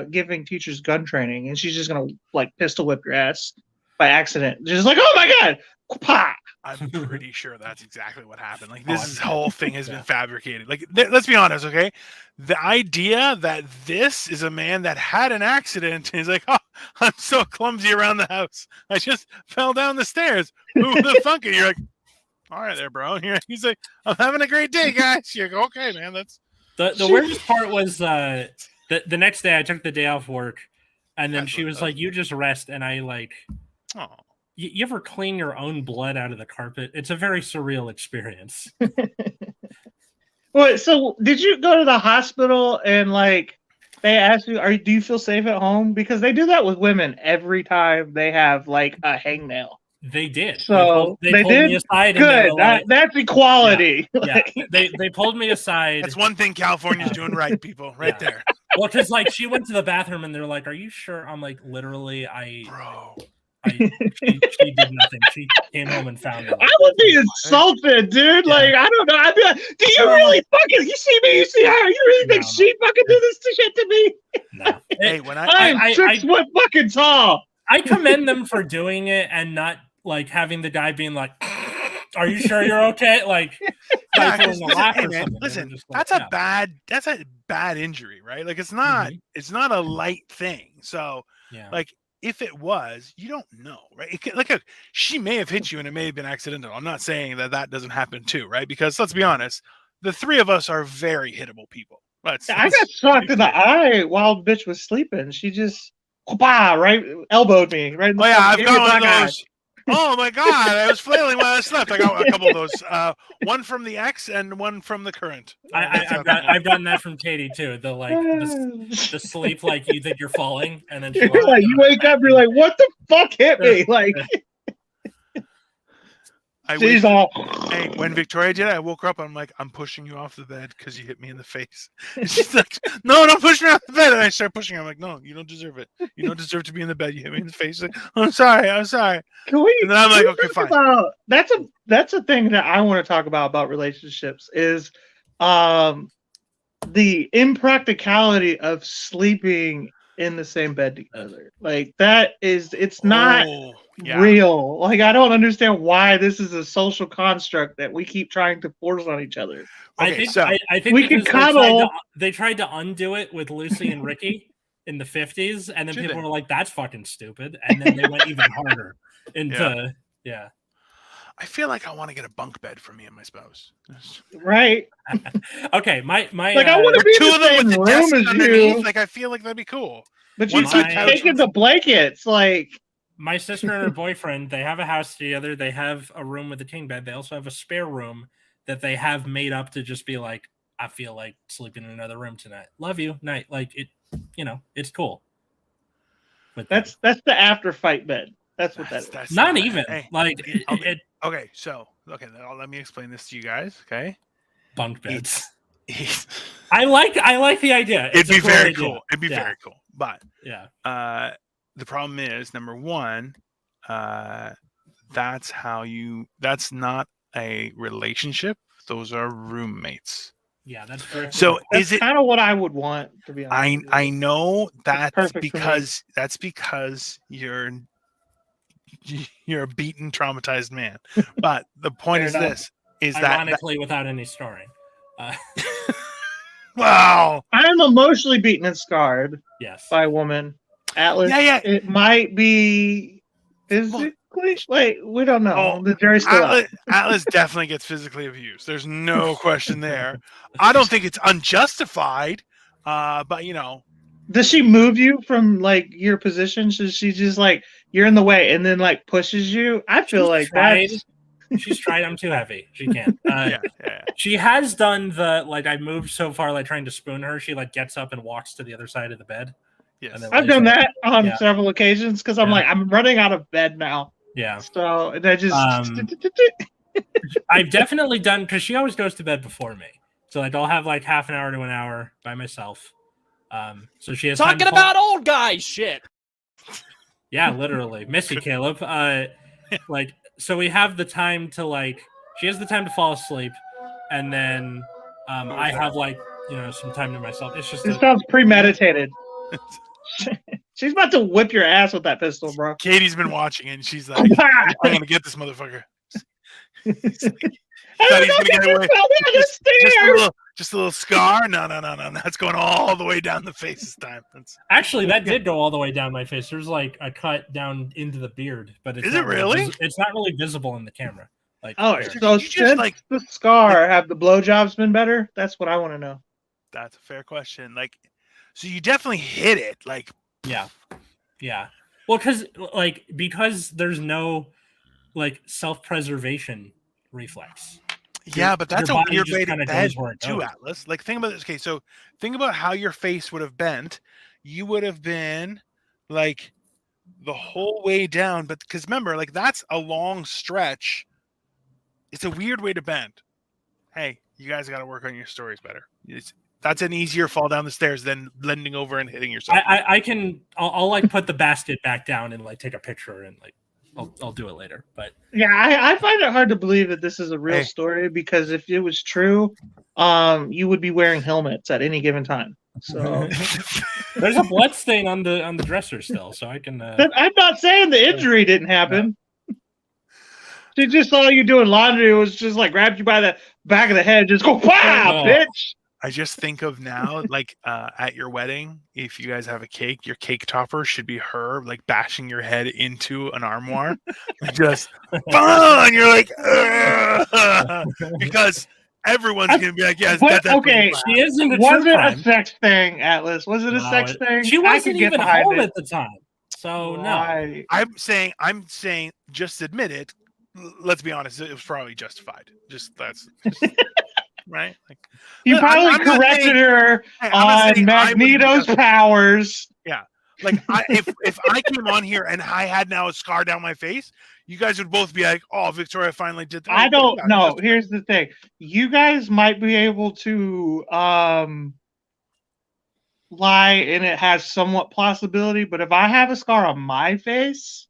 giving teachers gun training, and she's just gonna like pistol whip your ass by accident, just like, oh my god, pah! I'm pretty sure that's exactly what happened. Like, this whole thing has been fabricated. Like, let's be honest, okay? The idea that this is a man that had an accident is like, "Oh, I'm so clumsy around the house. I just fell down the stairs. Who the fuck?" And you're like, "All right, there, bro." He's like, "I'm having a great day, guys." You're like, "Okay, man, that's." The weirdest part was the next day I took the day off work, and then she was like, "You just rest," and I like, oh. You ever clean your own blood out of the carpet? It's a very surreal experience. Wait, so did you go to the hospital and like they asked you, do you feel safe at home? Because they do that with women every time they have like a hangnail. They did. So they they pulled did? me aside, and Good. That's equality. Yeah, they pulled me aside. That's one thing California's doing right, people, right there. Well, because like she went to the bathroom and they're like, "Are you sure?" I'm like, literally, Bro. she did nothing. She came home and found it. I would be insulted, dude. Yeah. Like, I don't know. I'd be like, do you really fucking, you see me, you see her, you really think she fucking did this shit to me? No. Hey, when I'm 6 foot fucking tall. I commend them for doing it and not like having the guy being like, "Are you sure you're okay?" Like, yeah, listen, listen, that's a bad injury, right? Like it's not a light thing. So like if it was, you don't know, right? She may have hit you and it may have been accidental. I'm not saying that doesn't happen too, right? Because let's be honest, the three of us are very hittable people. I got shocked in the eye while bitch was sleeping. She just right elbowed me right in the I've got one of those. Oh my god, I was flailing while I slept. I got a couple of those. One from the ex and one from the current. I've gotten that from Katie too. The sleep like you think you're falling and then you're like you wake up, you're like, what the fuck hit me? Like she's all. Hey, when Victoria did it, I woke her up. I'm like, I'm pushing you off the bed because you hit me in the face. And she's like, no, don't push me off the bed. And I start pushing her. I'm like, no, you don't deserve it. You don't deserve to be in the bed. You hit me in the face. Like, I'm sorry. Can we? And then I'm like, okay, fine. That's a thing that I want to talk about relationships is, the impracticality of sleeping in the same bed together. Like it's not real. Like I don't understand why this is a social construct that we keep trying to force on each other. I think we can cuddle. They tried to undo it with Lucy and Ricky in the 50s, and then people were like, "That's fucking stupid," and then they went even harder into I feel like I want to get a bunk bed for me and my spouse. Right. Okay, my like I want to be in the same room as you. Like I feel like that'd be cool. But you keep taking the blankets, like my sister and her boyfriend, they have a house together. They have a room with a king bed. They also have a spare room that they have made up to just be like, I feel like sleeping in another room tonight. Love you, night. Like it, it's cool. But that's the after fight bed. That's what that is. Not even like okay. So let me explain this to you guys. Okay, bunk beds. I like the idea. It'd be very cool. It'd be very cool. But the problem is number one, that's not a relationship. Those are roommates. Yeah, that's very so. That's kind of what I would want to be honest. I know that's because you're a beaten, traumatized man. But the point is this: ironically without any scarring. Wow, I'm emotionally beaten and scarred. Yes, by a woman. Atlas. Yeah. It might be physically. Wait, we don't know. The jury's still out. Atlas definitely gets physically abused. There's no question there. I don't think it's unjustified, but Does she move you from like your position? Should she just like you're in the way and then like pushes you? I feel she's tried. I'm too heavy. She can't. She has done I moved so far, like trying to spoon her. She like gets up and walks to the other side of the bed. Yes, I've done that on several occasions because I'm like I'm running out of bed now. Yeah. So and I just. I've definitely done because she always goes to bed before me. So like I'll have like half an hour to an hour by myself. So she has talking about old guys shit. Yeah, literally, Missy Caleb. So we have the time to she has the time to fall asleep, and then I have some time to myself. It's just it sounds premeditated. She's about to whip your ass with that pistol, bro. Katie's been watching and she's like, I'm gonna get this motherfucker. He's gonna get away. Just a little scar. No. That's going all the way down the face this time. Actually, that did go all the way down my face. There's like a cut down into the beard, but it's not really? It's not really visible in the camera. So since the scar, have the blowjobs been better? That's what I want to know. That's a fair question. So you definitely hit it. Yeah. Well, because there's no self-preservation reflex. Yeah, but that's your a body weird just way to kinda bend goes where it too, goes. Atlas. Like, think about this. Okay, so think about how your face would have bent. You would have been like the whole way down, but because remember, like that's a long stretch. It's a weird way to bend. Hey, you guys got to work on your stories better. That's an easier fall down the stairs than bending over and hitting yourself. I'll like put the basket back down and like take a picture and like I'll do it later. But Yeah, I find it hard to believe that this is a real Hey. story because if it was true, you would be wearing helmets at any given time. So there's a blood stain on the dresser still, so I can. I'm not saying the injury didn't happen. She just saw you doing laundry. It was just like grabbed you by the back of the head, just go, wow, bitch. I just think of now, like at your wedding, if you guys have a cake, your cake topper should be her, like bashing your head into an armoire, just fun. You're like, because everyone's gonna be like, yes, But, okay, she is into was true it crime. a sex thing, Atlas? Was it a sex thing? She wasn't even home at the time, so right. no. I'm saying, just admit it. Let's be honest, it was probably justified. Just right. Like, you probably corrected her on Magneto's powers. Yeah, like if I came on here and I had now a scar down my face, you guys would both be like, "Oh, Victoria finally did that." I don't know. Here's the thing: you guys might be able to lie, and it has somewhat plausibility. But if I have a scar on my face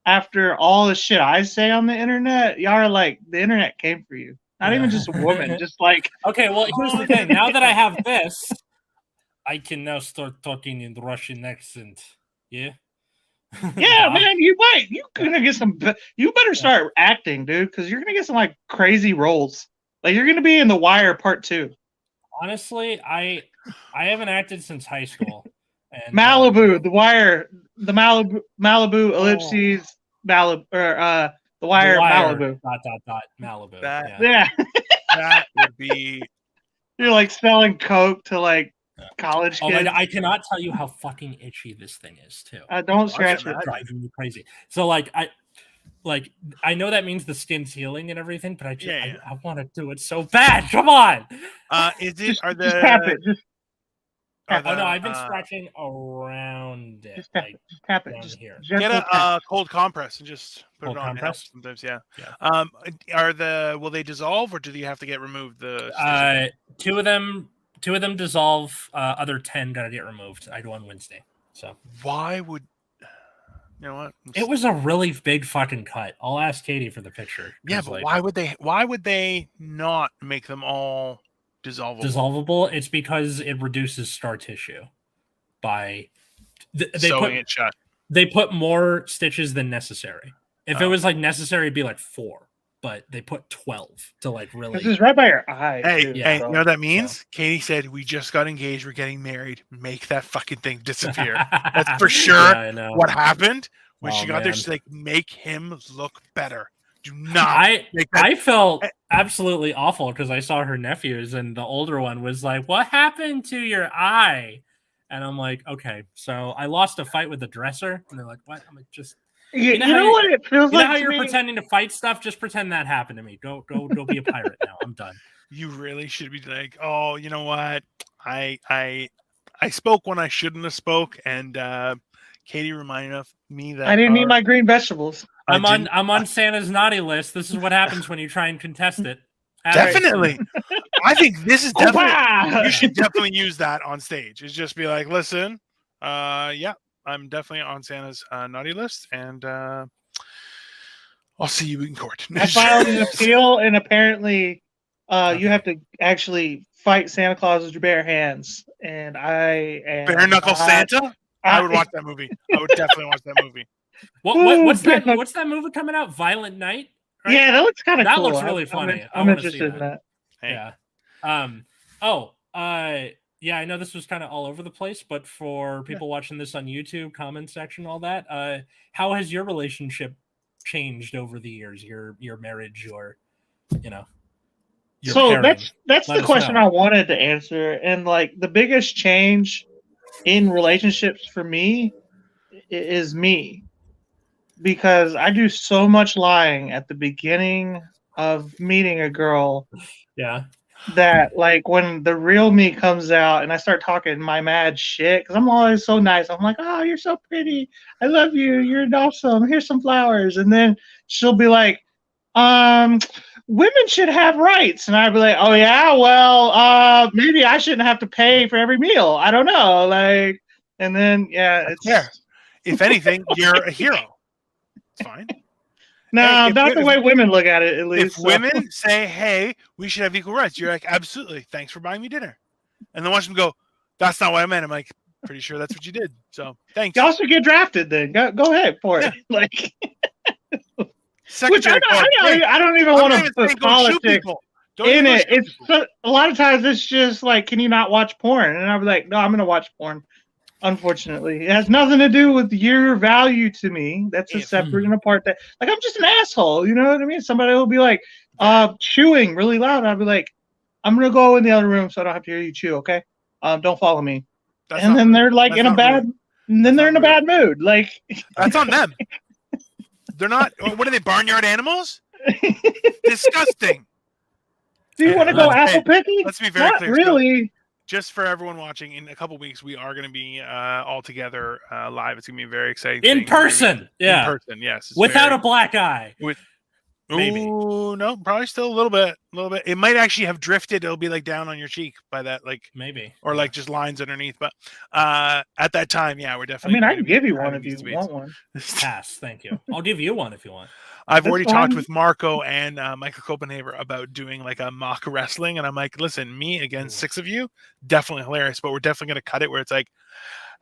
after all the shit I say on the internet, y'all are like, the internet came for you. Not even just a woman, just like. Okay, well, here's the thing. Now that I have this, I can now start talking in Russian accent. Yeah. Yeah, man, you're gonna get some. You better start acting, dude, because you're gonna get some like crazy roles. Like you're gonna be in The Wire Part 2. Honestly, I haven't acted since high school. And, Malibu, The Wire, the Malibu ellipses, Malibu, or The Wire, Malibu. Malibu. Yeah. That would be. You're like selling coke to like college kids. Oh my God, I cannot tell you how fucking itchy this thing is too. Don't scratch it. It's driving me crazy. So I know that means the skin's healing and everything, but I want to do it so bad. Come on. Is it? Just Are the? tap it. Oh no, I've been scratching around it. Just tap it. Just here. Get a cold compress and just put Cold it on. compress? Sometimes, yeah. Will they dissolve or do you have to get removed? Two of them dissolve. Other 10 gotta get removed. I go on Wednesday. So why would? You know what? It was a really big fucking cut. I'll ask Katie for the picture. Yeah, but why would they not make them all dissolvable? It's because it reduces scar tissue by sewing it shut. They put more stitches than necessary. If it was like necessary, it'd be like 4, but they put 12 to like really. This is right by your eye. Hey, you know what that means? So. Katie said, "We just got engaged. We're getting married. Make that fucking thing disappear." That's for sure. I know. What happened when she got there? She's like, "Make him look better. Do not." I felt absolutely awful because I saw her nephews, and the older one was like, "What happened to your eye?" And I'm like, "Okay." So I lost a fight with the dresser, and they're like, "What?" I'm like, "Just." You know what it feels like? You know how you're pretending to fight stuff? Just pretend that happened to me. Go be a pirate now. I'm done. You really should be like, oh, you know what? I spoke when I shouldn't have spoke, and Katie reminded me that I didn't eat my green vegetables. I'm on Santa's naughty list. This is what happens when you try and contest it. Definitely. I think this is definitely. You should definitely use that on stage. It's just be like, listen, yeah. I'm definitely on Santa's naughty list, and I'll see you in court. I filed an appeal, and apparently, you have to actually fight Santa Claus with your bare hands. And I am bare knuckle Santa. I would watch that movie. I would definitely watch that movie. What's that movie coming out? Violent Night. Right? Yeah, that looks kind of cool. That looks really funny. I'm interested in that. Hey. Yeah. Yeah, I know this was kind of all over the place, but for people watching this on YouTube, comment section, all that, how has your relationship changed over the years? Your marriage, your so pairing? That's the question I wanted to answer, and like the biggest change in relationships for me is me, because I do so much lying at the beginning of meeting a girl Yeah. that, like, when the real me comes out and I start talking my mad shit, because I'm always so nice. I'm like, oh, you're so pretty. I love you. You're awesome. Here's some flowers. And then she'll be like, women should have rights. And I'd be like, oh, yeah, well, maybe I shouldn't have to pay for every meal. I don't know. Like, and then, yeah, it's. Yeah. If anything, you're a hero. It's fine. No, Hey, not the way women look at it, at least. If women say, hey, we should have equal rights, you're like, absolutely. Thanks for buying me dinner. And then watch them go, that's not what I meant. I'm like, pretty sure that's what you did. So thanks. You also get drafted then. Go ahead for it. Like, which I don't even want to put politics in it. It's a lot of times it's just like, can you not watch porn? And I'll be like, no, I'm going to watch porn. Unfortunately, it has nothing to do with your value to me. That's a separate and apart. That, like, I'm just an asshole. You know what I mean? Somebody will be like, chewing really loud. I'll be like, I'm gonna go in the other room so I don't have to hear you chew. Okay? Don't follow me. And then they're like in a bad. And then they're in a bad mood. Like, that's on them. They're not. What are they? Barnyard animals? Disgusting. Do you want to go apple picking? Let's be very clear. Really. So, just for everyone watching, in a couple weeks, we are going to be all together live. It's going to be a very exciting in person. Yeah. In person, yes. Without a black eye. Maybe. Ooh, no, probably still a little bit. It might actually have drifted. It'll be like down on your cheek by that, like maybe, or like just lines underneath. But at that time, yeah, we're definitely. I mean, I can give you one if you want one. Pass, thank you. I'll give you one if you want. I've already talked with Marco and Michael Copenhaver about doing like a mock wrestling, and I'm like, listen, me against 6 of you, definitely hilarious, but we're definitely gonna cut it where it's like,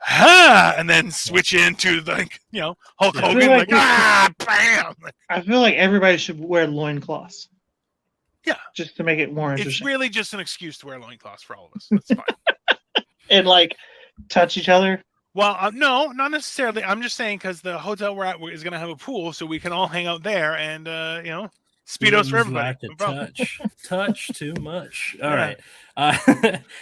and then switch into like, Hulk Hogan, like bam. I feel like everybody should wear loincloths. Yeah, just to make it more interesting. It's really just an excuse to wear loincloths for all of us. That's fine. And like touch each other. Well, no, not necessarily. I'm just saying because the hotel we're at is going to have a pool, so we can all hang out there and, Speedos for everybody. Like touch too much. All right.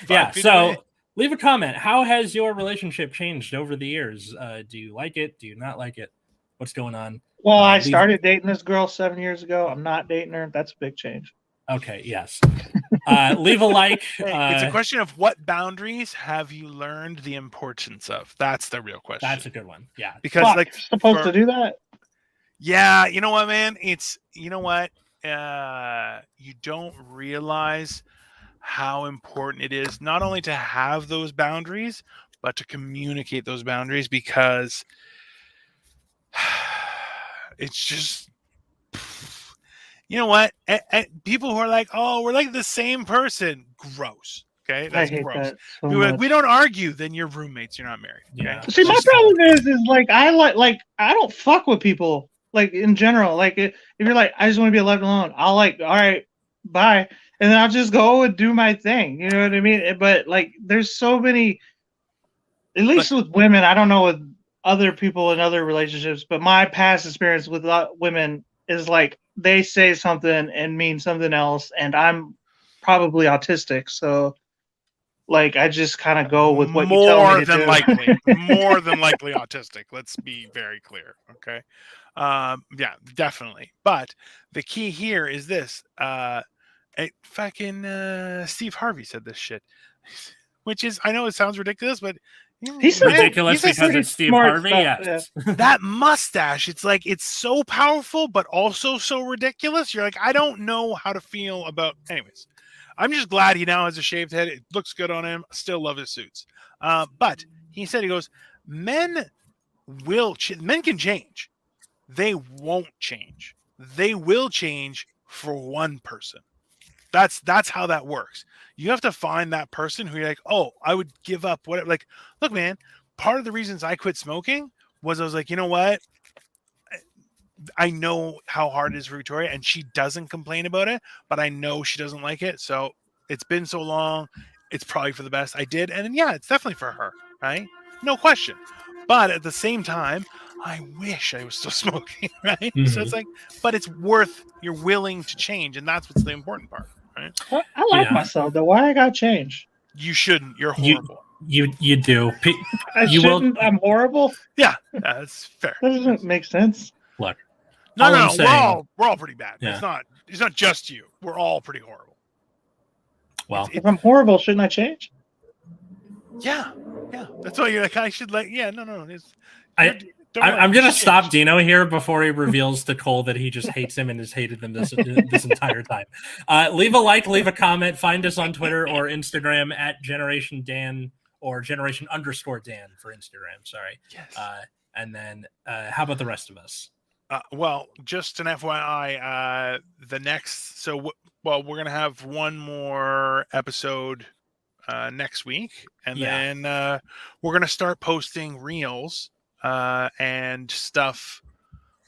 Yeah, so leave a comment. How has your relationship changed over the years? Do you like it? Do you not like it? What's going on? Well, I started dating this girl 7 years ago. I'm not dating her. That's a big change. Okay, yes. Leave a like. It's a question of what boundaries have you learned the importance of? That's the real question. That's a good one. Yeah. Because like supposed to do that? Yeah, you know what, man? It's you don't realize how important it is not only to have those boundaries, but to communicate those boundaries, because it's just people who are like, oh, we're like the same person. Gross. Okay, that's gross. That so we don't argue. Then you're roommates. You're not married. Okay? Yeah. See, my problem is like I don't fuck with people like in general. Like if you're like, I just want to be left alone, I'll like, all right, bye, and then I'll just go and do my thing. You know what I mean? But like, there's so many. At least with women, I don't know with other people in other relationships, but my past experience with women is like, they say something and mean something else, and I'm probably autistic, so like I just kind of go with what you tell me to do. More than likely autistic. Let's be very clear, okay? Yeah, definitely. But the key here is this: Steve Harvey said this shit, which is, I know it sounds ridiculous, but. He's ridiculous because it's Steve Harvey. Yes. That mustache, it's like, it's so powerful, but also so ridiculous. You're like, I don't know how to feel about. Anyways, I'm just glad he now has a shaved head. It looks good on him. Still love his suits. But he said, he goes, men can change. They won't change. They will change for one person. That's how that works. You have to find that person who you're like, oh, I would give up whatever. Like, look, man, part of the reasons I quit smoking was I was like, you know what? I know how hard it is for Victoria, and she doesn't complain about it, but I know she doesn't like it. So it's been so long. It's probably for the best. I did. And yeah, it's definitely for her, right? No question. But at the same time, I wish I was still smoking, right? Mm-hmm. So it's like, but it's worth, you're willing to change. And that's what's the important part. Right? Well, I like myself though. Why I got change? You shouldn't. You're horrible. You do. I'm horrible. Yeah, that's fair. That doesn't make sense. Look, No, All no, I'm no. saying- We're all pretty bad. Yeah. It's not just you. We're all pretty horrible. Well, If I'm horrible, shouldn't I change? Yeah. That's why you're like, I should like. Yeah, no. Don't worry, I'm gonna just stop change. Dino here before he reveals to Cole that he just hates him and has hated them this entire time. Leave a like, leave a comment, find us on Twitter or Instagram at Generation Dan or Generation_Dan for Instagram. Sorry. Yes. And then how about the rest of us? Well, just an FYI, the next. We're gonna have one more episode next week, and then we're gonna start posting reels and stuff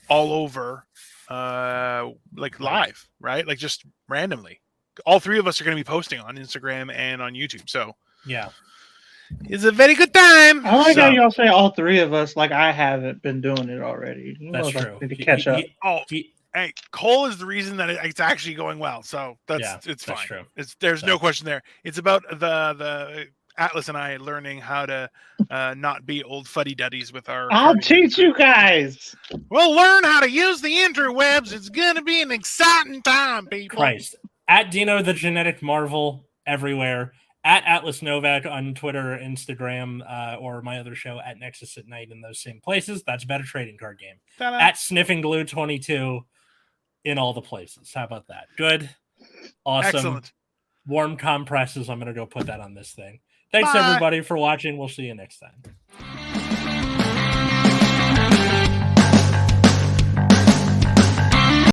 all over, like live, right? Like just randomly. All three of us are gonna be posting on Instagram and on YouTube. So Yeah. it's a very good time. I like how y'all say all three of us, like I haven't been doing it already. You That's know, true. Need to catch up. Hey, Cole is the reason that it's actually going well. So it's that's fine. true. There's no question there. It's about the Atlas and I learning how to not be old fuddy-duddies with our. I'll teach you guys. We'll learn how to use the interwebs. It's gonna be an exciting time, people. Christ. At Dino the Genetic Marvel everywhere. At Atlas Novak on Twitter, Instagram, or my other show at Nexus at Night in those same places. That's Better Trading Card Game. Ta-da. At Sniffing Glue 22 in all the places. How about that? Good. Awesome. Excellent. Warm compresses. I'm going to go put that on this thing. Thanks, Bye. everybody, for watching. We'll see you next time.